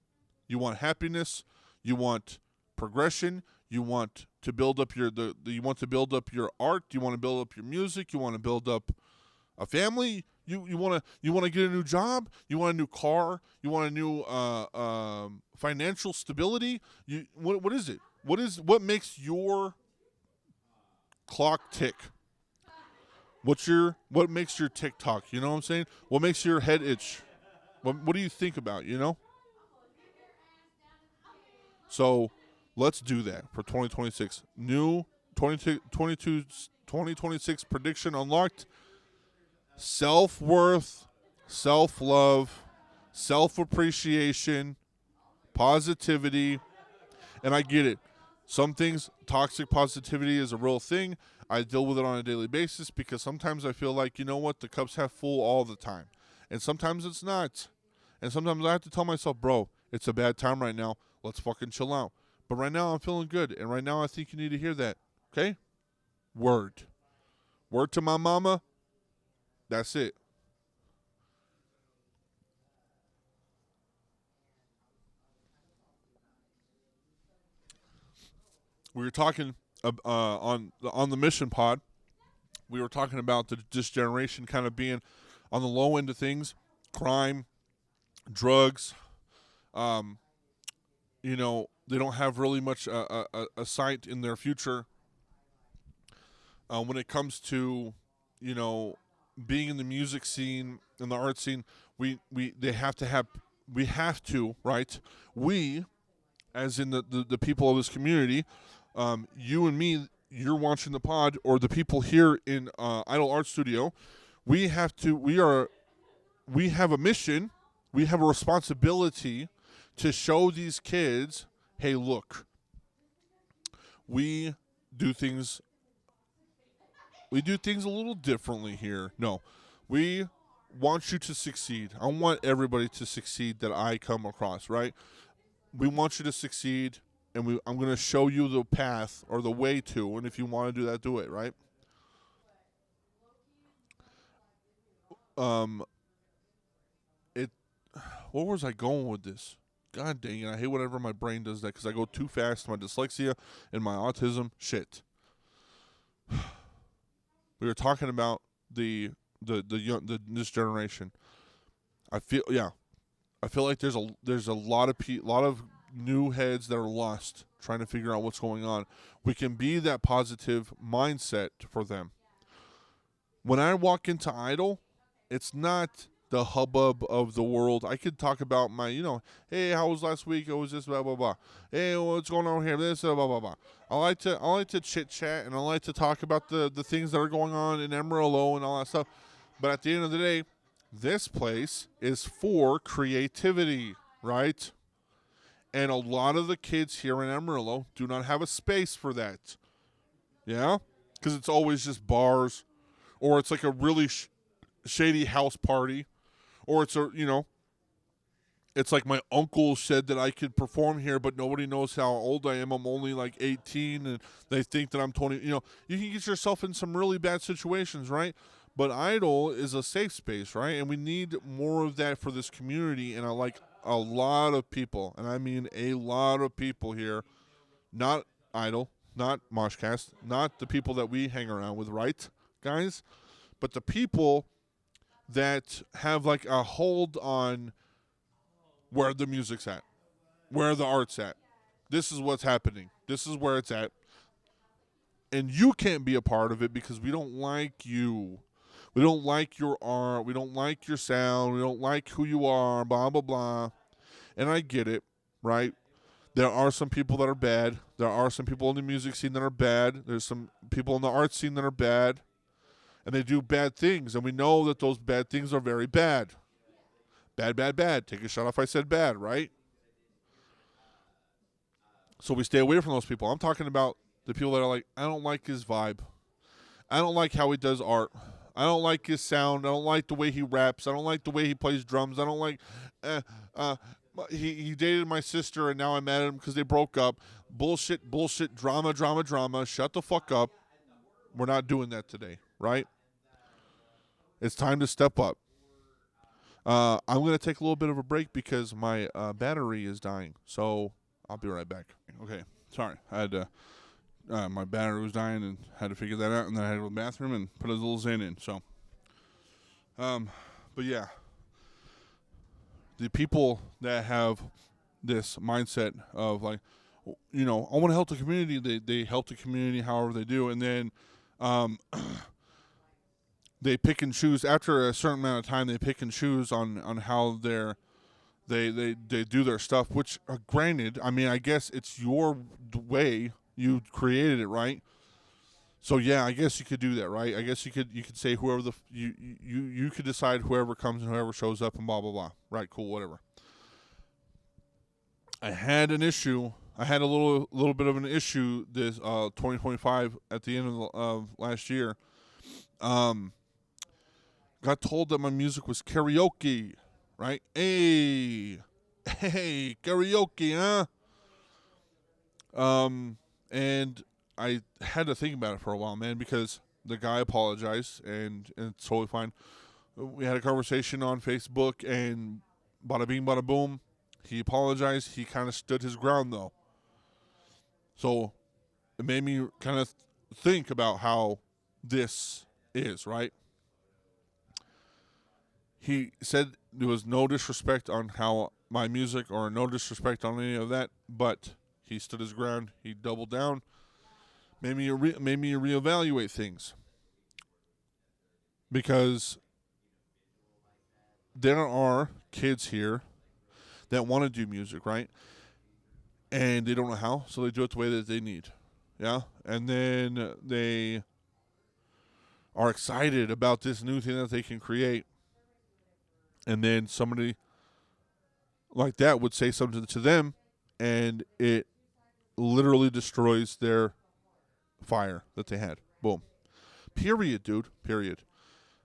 you want happiness, you want progression, you want to build up your you want to build up your art, you want to build up your music, you want to build up a family, you want to get a new job, you want a new car, you want a new financial stability. What is it? What makes your clock tick? What makes your TikTok? You know what I'm saying? What makes your head itch? What do you think about, So let's do that for 2026. New 2026 prediction unlocked. Self-worth, self-love, self-appreciation, positivity. And I get it. Some things, toxic positivity is a real thing. I deal with it on a daily basis because sometimes I feel like, the cup's half full all the time. And sometimes it's not. And sometimes I have to tell myself, bro, it's a bad time right now. Let's fucking chill out. But right now I'm feeling good. And right now I think you need to hear that. Okay? Word. Word to my mama. That's it. We were talking on the mission pod. We were talking about this generation kind of being on the low end of things, crime, drugs. They don't have really much a sight in their future. When it comes to, being in the music scene and the art scene, we have to, right? We, as in the people of this community, you and me, you're watching the pod, or the people here in Idol Art Studio, we have a mission, we have a responsibility to show these kids, hey, look, we do things a little differently here. No, we want you to succeed. I want everybody to succeed that I come across, right? We want you to succeed. And I'm going to show you the path or the way to, and if you want to do that, do it, right? Where was I going with this? God dang it, I hate whenever my brain does that because I go too fast. My dyslexia and my autism, shit. We were talking about this generation. I feel like there's a lot of new heads that are lost trying to figure out what's going on. We can be that positive mindset for them. When I walk into Idol, it's not the hubbub of the world. I could talk about my, hey, how was last week? It was this, blah blah blah. Hey, what's going on here? This, blah blah blah. I like to chit chat, and I like to talk about the things that are going on in Amarillo and all that stuff. But at the end of the day, this place is for creativity, right? And a lot of the kids here in Amarillo do not have a space for that. Yeah? Because it's always just bars, or it's like a really shady house party, or it's it's like my uncle said that I could perform here, but nobody knows how old I am. I'm only like 18, and they think that I'm 20. You can get yourself in some really bad situations, right? But Idol is a safe space, right? And we need more of that for this community. And I like a lot of people, and I mean a lot of people here, not Idol, not Moshcast, not the people that we hang around with, right, guys? But the people that have like a hold on where the music's at, where the art's at. This is what's happening. This is where it's at. And you can't be a part of it because we don't like you. We don't like your art. We don't like your sound. We don't like who you are, blah, blah, blah. And I get it, right? There are some people that are bad. There are some people in the music scene that are bad. There's some people in the art scene that are bad. And they do bad things. And we know that those bad things are very bad. Bad, bad, bad. Take a shot if I said bad, right? So we stay away from those people. I'm talking about the people that are like, I don't like his vibe. I don't like how he does art. I don't like his sound. I don't like the way he raps. I don't like the way he plays drums. I don't like... He dated my sister, and now I'm mad at him because they broke up. Bullshit, bullshit, drama, drama, drama. Shut the fuck up. We're not doing that today, right? It's time to step up. I'm going to take a little bit of a break because my battery is dying. So I'll be right back. Okay, sorry. I had to... my battery was dying and had to figure that out, and then I had to go to the bathroom and put a little Zen in. So, but yeah, the people that have this mindset of like, I want to help the community. They help the community however they do, and then they pick and choose after a certain amount of time. They pick and choose on how they do their stuff. Which, granted, I mean, I guess it's your way. You created it, right? So yeah, I guess you could do that, right? I guess you could say whoever you could decide whoever comes and whoever shows up and blah blah blah. Right, cool, whatever. I had an issue. I had a little bit of an issue this 2025 at the end of last year. Got told that my music was karaoke, right? Hey, karaoke, huh? And I had to think about it for a while, man, because the guy apologized, and it's totally fine. We had a conversation on Facebook, and bada bing, bada boom. He apologized. He kind of stood his ground, though. So it made me kind of think about how this is, right? He said there was no disrespect on how my music or no disrespect on any of that, but he stood his ground. He doubled down. Made me reevaluate things, because there are kids here that want to do music, right? And they don't know how, so they do it the way that they need. Yeah? And then they are excited about this new thing that they can create. And then somebody like that would say something to them, and it literally destroys their fire that they had. Boom. Period, dude. Period.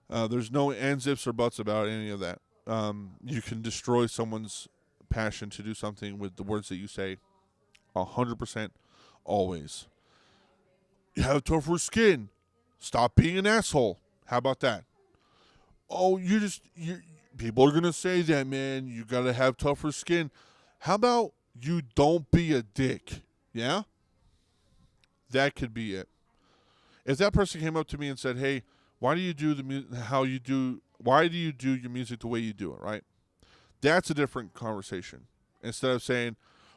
There's no ands, ifs, or buts about any of that. You can destroy someone's passion to do something with the words that you say 100% always. You have tougher skin. Stop being an asshole. How about that? Oh, people are going to say that, man. You got to have tougher skin. How about you don't be a dick? Yeah? That could be it. If that person came up to me and said, "Hey, why do you do why do you do your music the way you do it?" Right? That's a different conversation. Instead of saying,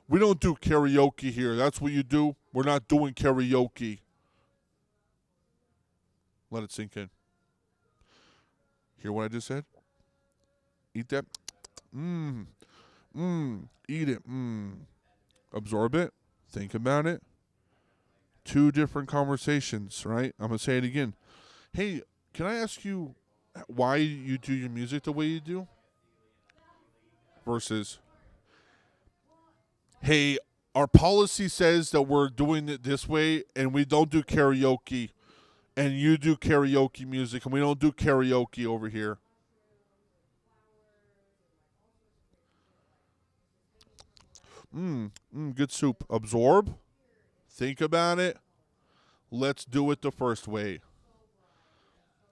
"We don't do karaoke here. That's what you do. We're not doing karaoke." Let it sink in. Hear what I just said? Eat that. Eat it. Absorb it. Think about it. Two different conversations, right? I'm going to say it again. Hey, can I ask you why you do your music the way you do? Versus, hey, our policy says that we're doing it this way and we don't do karaoke. And you do karaoke music and we don't do karaoke over here. Good soup. Absorb. Think about it. Let's do it the first way.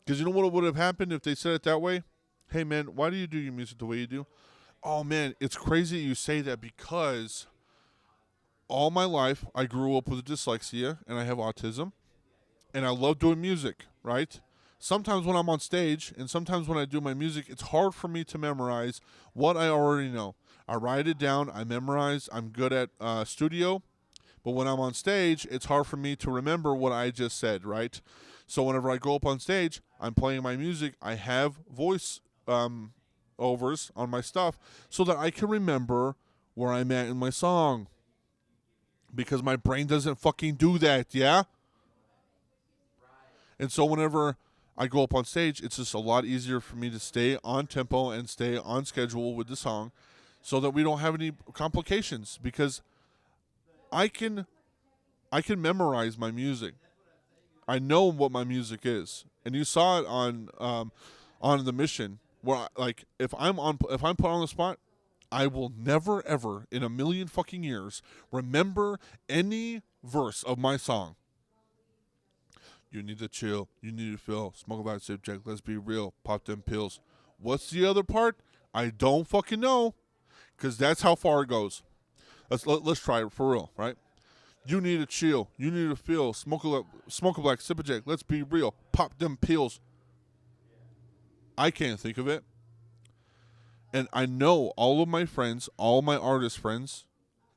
Because you know what would have happened if they said it that way? Hey, man, why do you do your music the way you do? Oh, man, it's crazy you say that because all my life I grew up with dyslexia and I have autism. And I love doing music, right? Sometimes when I'm on stage and sometimes when I do my music, it's hard for me to memorize what I already know. I write it down, I memorize, I'm good at studio. But when I'm on stage, it's hard for me to remember what I just said, right? So whenever I go up on stage, I'm playing my music. I have voice overs on my stuff so that I can remember where I'm at in my song. Because my brain doesn't fucking do that, yeah? And so whenever I go up on stage, it's just a lot easier for me to stay on tempo and stay on schedule with the song so that we don't have any complications because I can memorize my music. I know what my music is. And you saw it on the mission where if I'm put on the spot, I will never ever in a million fucking years remember any verse of my song. You need to chill. You need to feel. Smoke a lot, sip, Jack. Let's be real. Pop them pills. What's the other part? I don't fucking know, because that's how far it goes. Let's try it for real, right? You need to chill. You need to feel. Smoke a black, sip a Jack. Let's be real. Pop them pills. I can't think of it, and I know all of my friends, all my artist friends,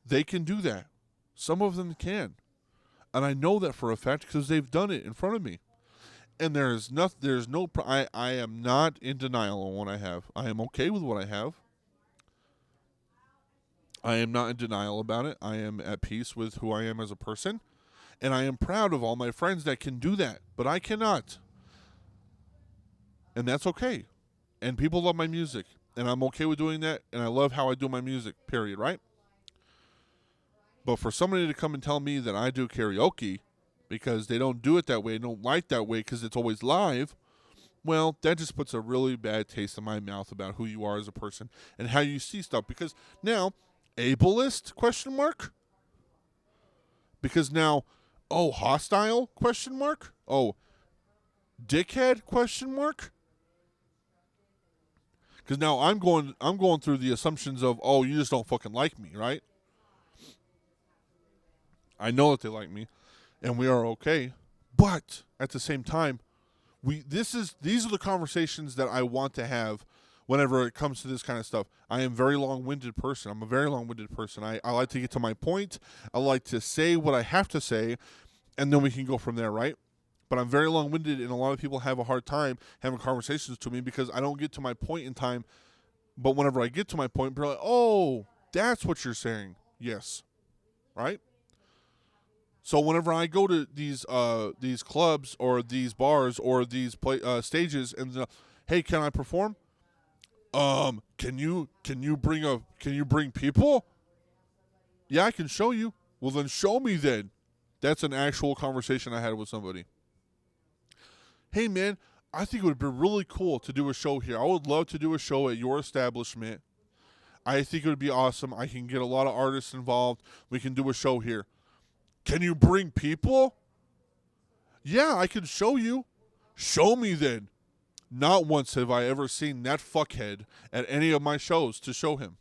they can do that. Some of them can. And I know that for a fact because they've done it in front of me. And I am not in denial on what I have. I am okay with what I have. I am not in denial about it. I am at peace with who I am as a person. And I am proud of all my friends that can do that. But I cannot. And that's okay. And people love my music. And I'm okay with doing that. And I love how I do my music, period, right? But for somebody to come and tell me that I do karaoke because they don't do it that way, don't like that way because it's always live, well, that just puts a really bad taste in my mouth about who you are as a person and how you see stuff. Because now, ableist, question mark? Because now, hostile, question mark? Oh, dickhead, question mark? Because now I'm going through the assumptions of, you just don't fucking like me, right? I know that they like me, and we are okay. But at the same time, these are the conversations that I want to have whenever it comes to this kind of stuff. I am a very long-winded person. I'm a very long-winded person. I like to get to my point. I like to say what I have to say, and then we can go from there, right? But I'm very long-winded, and a lot of people have a hard time having conversations to me because I don't get to my point in time. But whenever I get to my point, people are like, oh, that's what you're saying. Yes. Right? So whenever I go to these clubs or these bars or these stages and hey, can I perform? Can you bring people? Yeah, I can show you. Well, then show me then. That's an actual conversation I had with somebody. Hey, man, I think it would be really cool to do a show here. I would love to do a show at your establishment. I think it would be awesome. I can get a lot of artists involved. We can do a show here. Can you bring people? Yeah, I can show you. Show me then. Not once have I ever seen that fuckhead at any of my shows to show him.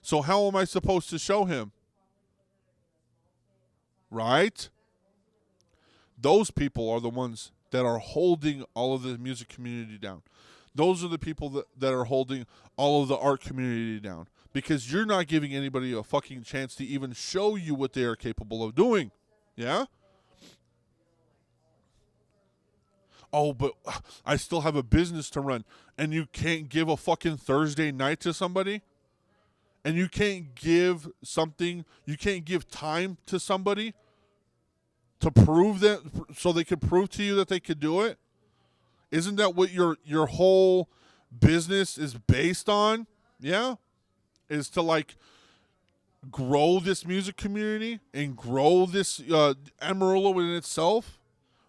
So how am I supposed to show him? Right? Those people are the ones that are holding all of the music community down. Those are the people that are holding all of the art community down. Because you're not giving anybody a fucking chance to even show you what they are capable of doing. Yeah? Oh, but I still have a business to run. And you can't give a fucking Thursday night to somebody? And you can't give time to somebody to prove that, so they could prove to you that they could do it? Isn't that what your whole business is based on? Yeah? Is to like grow this music community and grow this Amarillo in itself?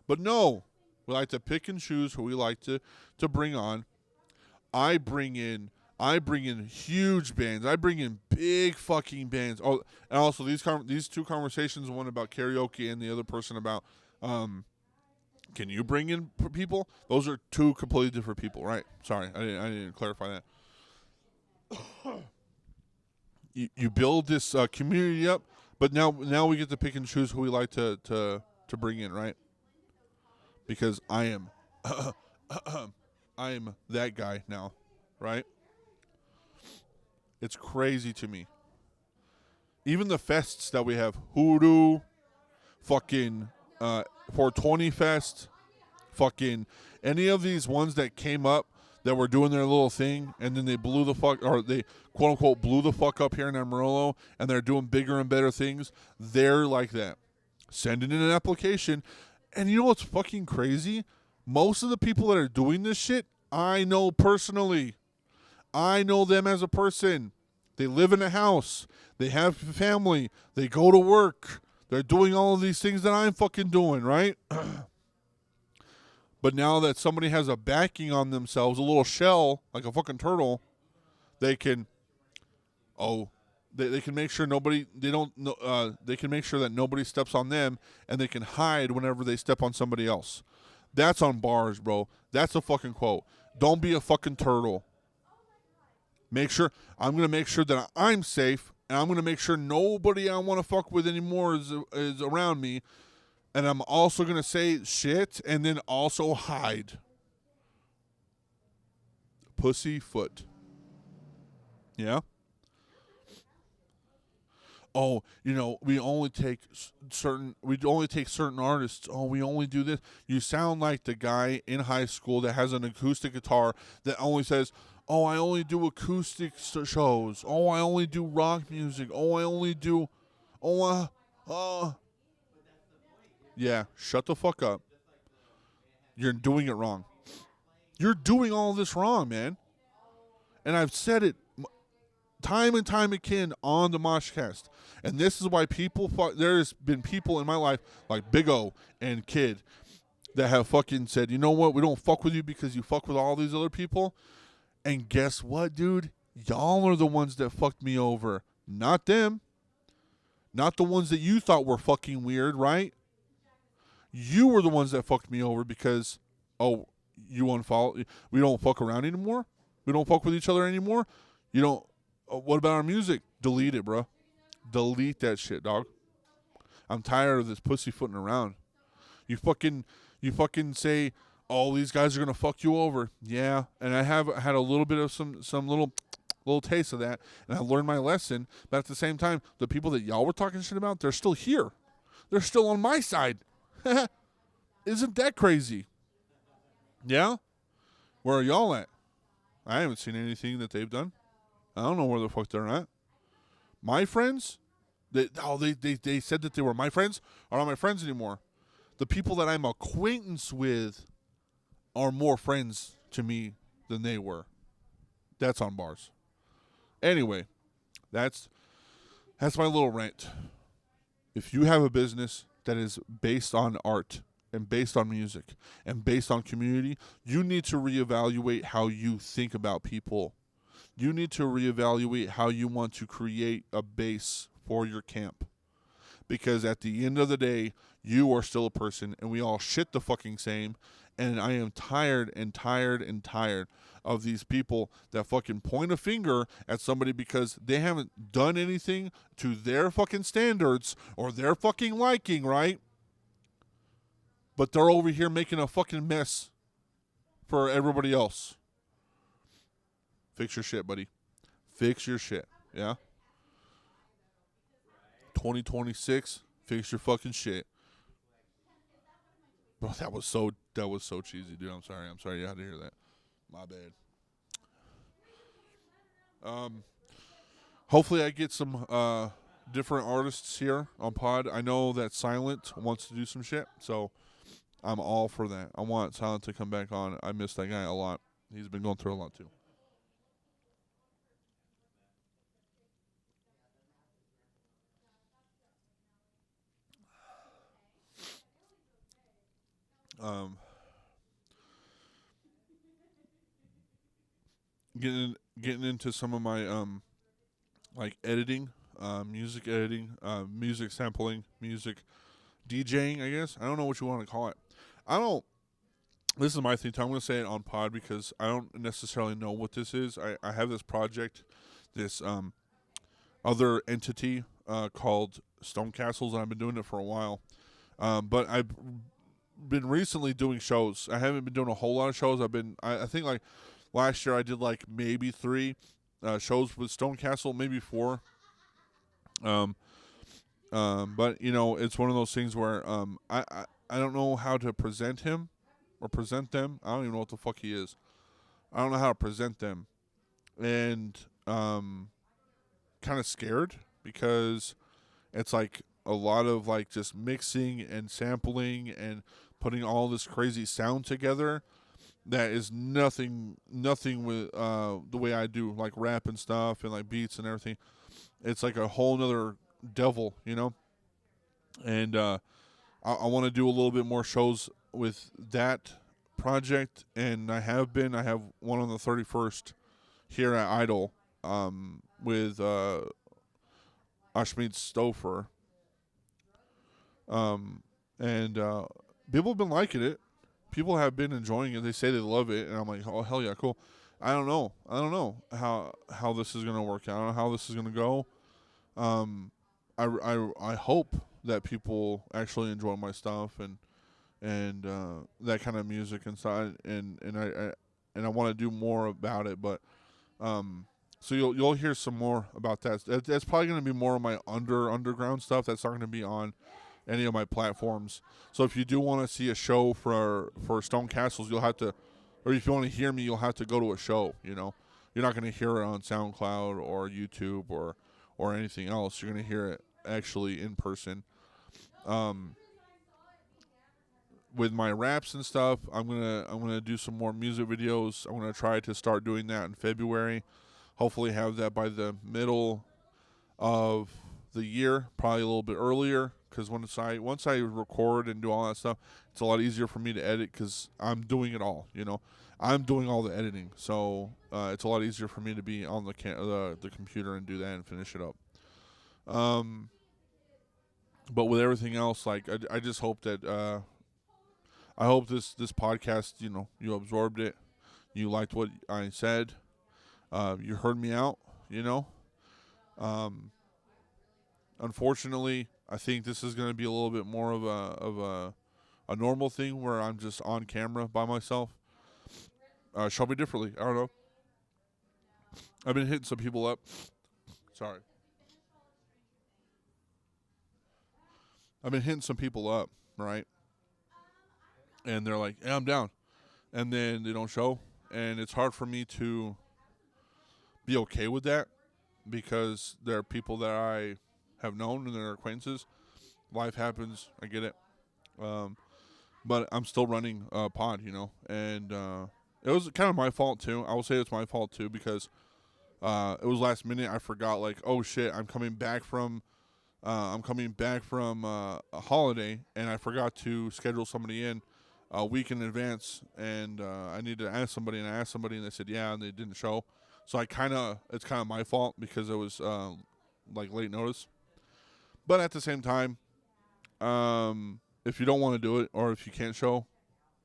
But no, we like to pick and choose who we like to bring on. I bring in huge bands. I bring in big fucking bands. Oh, and also these two conversations, one about karaoke and the other person about can you bring in people? Those are two completely different people, right? Sorry, I didn't clarify that. You build this community up, but now we get to pick and choose who we like to bring in, right? Because I am I am that guy now, right? It's crazy to me. Even the fests that we have, Hoodoo, fucking 420 Fest, fucking any of these ones that came up that were doing their little thing and then they blew the fuck, or they quote unquote blew the fuck up here in Amarillo, and they're doing bigger and better things. They're like that. Sending in an application. And you know what's fucking crazy? Most of the people that are doing this shit, I know personally. I know them as a person. They live in a house. They have a family. They go to work. They're doing all of these things that I'm fucking doing, right? But now that somebody has a backing on themselves, a little shell, like a fucking turtle, they can, they can make sure they can make sure that nobody steps on them, and they can hide whenever they step on somebody else. That's on bars, bro. That's a fucking quote. Don't be a fucking turtle. I'm going to make sure that I'm safe, and I'm going to make sure nobody I want to fuck with anymore is around me. And I'm also going to say shit and then also hide. Pussyfoot. Yeah? Oh, we only take certain artists. Oh, we only do this. You sound like the guy in high school that has an acoustic guitar that only says, "Oh, I only do acoustic shows. Oh, I only do rock music. Oh, I only do yeah, shut the fuck up. You're doing it wrong. You're doing all this wrong, man. And I've said it time and time again on the Moshcast. And this is why there's been people in my life like Big O and Kid that have fucking said, you know what, we don't fuck with you because you fuck with all these other people. And guess what, dude? Y'all are the ones that fucked me over. Not them. Not the ones that you thought were fucking weird, right? You were the ones that fucked me over because, you unfollow. We don't fuck around anymore. We don't fuck with each other anymore. You don't. What about our music? Delete it, bro. Delete that shit, dog. I'm tired of this pussyfooting around. You fucking say, "Oh, these guys are gonna fuck you over." Yeah, and I have had a little bit of some little taste of that, and I learned my lesson. But at the same time, the people that y'all were talking shit about, they're still here. They're still on my side. Isn't that crazy? Yeah? Where are y'all at? I haven't seen anything that they've done. I don't know where the fuck they're at. My friends? They said that they were my friends are not my friends anymore. The people that I'm acquaintance with are more friends to me than they were. That's on bars. Anyway, that's my little rant. If you have a business that is based on art and based on music and based on community, you need to reevaluate how you think about people. You need to reevaluate how you want to create a base for your camp. Because at the end of the day, you are still a person, and we all shit the fucking same. And I am tired of these people that fucking point a finger at somebody because they haven't done anything to their fucking standards or their fucking liking, right? But they're over here making a fucking mess for everybody else. Fix your shit, buddy. Fix your shit, yeah? 2026, fix your fucking shit. Bro, that was so cheesy, dude. I'm sorry you had to hear that. My bad. Hopefully I get some different artists here on pod. I know that Silent wants to do some shit, so I'm all for that. I want Silent to come back on. I miss that guy a lot. He's been going through a lot too. Um, getting into some of my like editing, music editing, music sampling, music DJing. I guess I don't know what you want to call it. I don't. This is my thing. I'm going to say it on pod because I don't necessarily know what this is. I have this project, this other entity called Stone Castles, and I've been doing it for a while. But I've been recently doing shows. I haven't been doing a whole lot of shows. I think like last year I did like maybe 3 shows with Stone Castle, maybe 4. Um, but you know, it's one of those things where I don't know how to present him or present them. I don't even know what the fuck he is. I don't know how to present them, and kind of scared because it's like a lot of like just mixing and sampling and putting all this crazy sound together that is nothing with the way I do like rap and stuff and like beats and everything. It's like a whole nother devil, you know. And I want to do a little bit more shows with that project, and I have been. I have one on the 31st here at Idol with Ashmead Stouffer. And people have been liking it. People have been enjoying it. They say they love it, and I'm like, oh hell yeah, cool. I don't know. How this is gonna work out. I don't know how this is gonna go. I hope that people actually enjoy my stuff and that kind of music inside, and I want to do more about it. But so you'll hear some more about that. That's probably going to be more of my underground stuff. That's not going to be on any of my platforms. So if you do want to see a show for Stone Castles, you'll have to, or if you want to hear me, you'll have to go to a show. You know, you're not going to hear it on SoundCloud or YouTube or anything else. You're going to hear it actually in person. With my raps and stuff, I'm gonna do some more music videos. I'm gonna try to start doing that in February. Hopefully, have that by the middle of the year, probably a little bit earlier. Because once I record and do all that stuff, it's a lot easier for me to edit because I'm doing it all. You know, I'm doing all the editing, so it's a lot easier for me to be on the computer and do that and finish it up. But with everything else, like I just hope that I hope this podcast, you know, you absorbed it, you liked what I said, you heard me out, you know. Unfortunately, I think this is going to be a little bit more of a normal thing where I'm just on camera by myself. Shall be differently. I don't know. I've been hitting some people up. Sorry. I've been hitting some people up, right? And they're like, "Yeah, I'm down," and then they don't show, and it's hard for me to be okay with that because there are people that I have known and they're acquaintances. Life happens. I get it. But I'm still running a pod, you know, and it was kind of my fault too. I will say it's my fault too because it was last minute. I forgot, like, oh shit, I'm coming back from a holiday, and I forgot to schedule somebody in a week in advance, and I needed to ask somebody, and I asked somebody, and they said yeah, and they didn't show. So it's kind of my fault because it was like late notice. But at the same time, if you don't want to do it or if you can't show,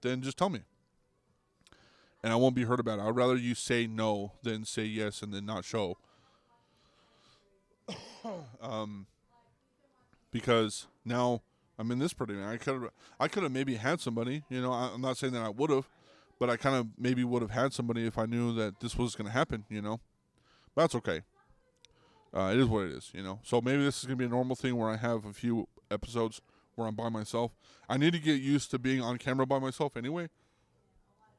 then just tell me, and I won't be hurt about it. I'd rather you say no than say yes and then not show. Because now I'm in this predicament. I could have maybe had somebody. You know, I'm not saying that I would have, but I kind of maybe would have had somebody if I knew that this was going to happen. You know, but that's okay. It is what it is. You know, so maybe this is going to be a normal thing where I have a few episodes where I'm by myself. I need to get used to being on camera by myself anyway.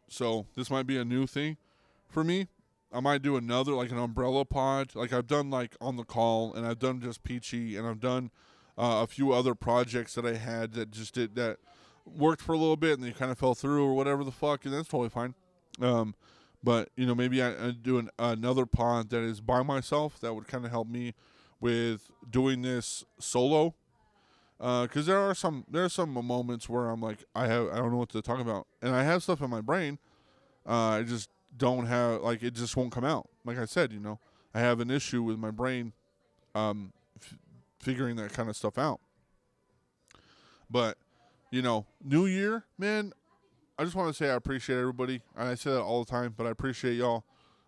So this might be a new thing for me. I might do another, like an umbrella pod. Like I've done like On the Call, and I've done Just Peachy, and I've done a few other projects that I had that just did that worked for a little bit and they kind of fell through or whatever the fuck, and that's totally fine. But you know, maybe I do another pod that is by myself that would kind of help me with doing this solo. Because there are some moments where I'm like I don't know what to talk about, and I have stuff in my brain. I just don't have, like, it just won't come out. Like I said, you know, I have an issue with my brain figuring that kind of stuff out. But, you know, New Year, man, I just want to say I appreciate everybody. I say that all the time, but I appreciate y'all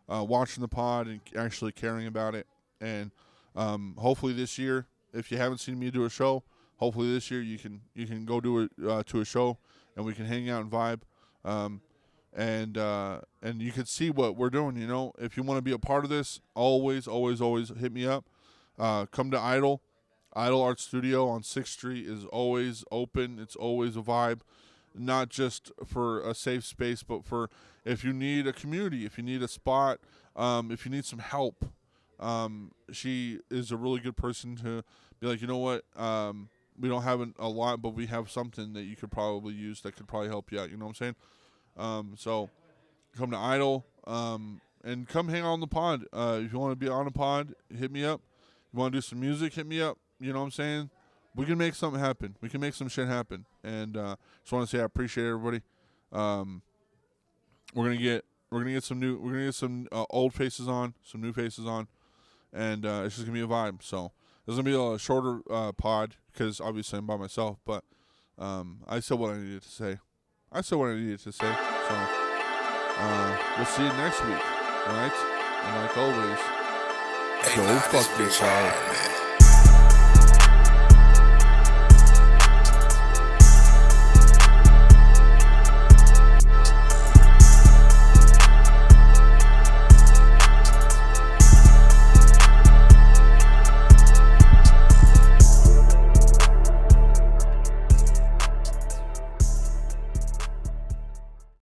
watching the pod and actually caring about it. And hopefully this year, if you haven't seen me do a show, hopefully this year you can go to a show and we can hang out and vibe. And you can see what we're doing. You know, if you want to be a part of this, always hit me up. Come to Idol Art Studio on 6th Street is always open. It's always a vibe, not just for a safe space, but for if you need a community, if you need a spot, if you need some help. She is a really good person to be like, you know what, we don't have a lot, but we have something that you could probably use that could probably help you out. You know what I'm saying? So come to Idol, and come hang out on the pod. If you want to be on a pod, hit me up. You want to do some music, hit me up. You know what I'm saying? We can make something happen. We can make some shit happen. And just want to say I appreciate everybody. We're gonna get some old faces on, some new faces on, and it's just gonna be a vibe. So there's gonna be a shorter pod because obviously I'm by myself. But I said what I needed to say. So we'll see you next week. All right? And like always, Hey, go nah, fuck this bitch yourself. hard, man.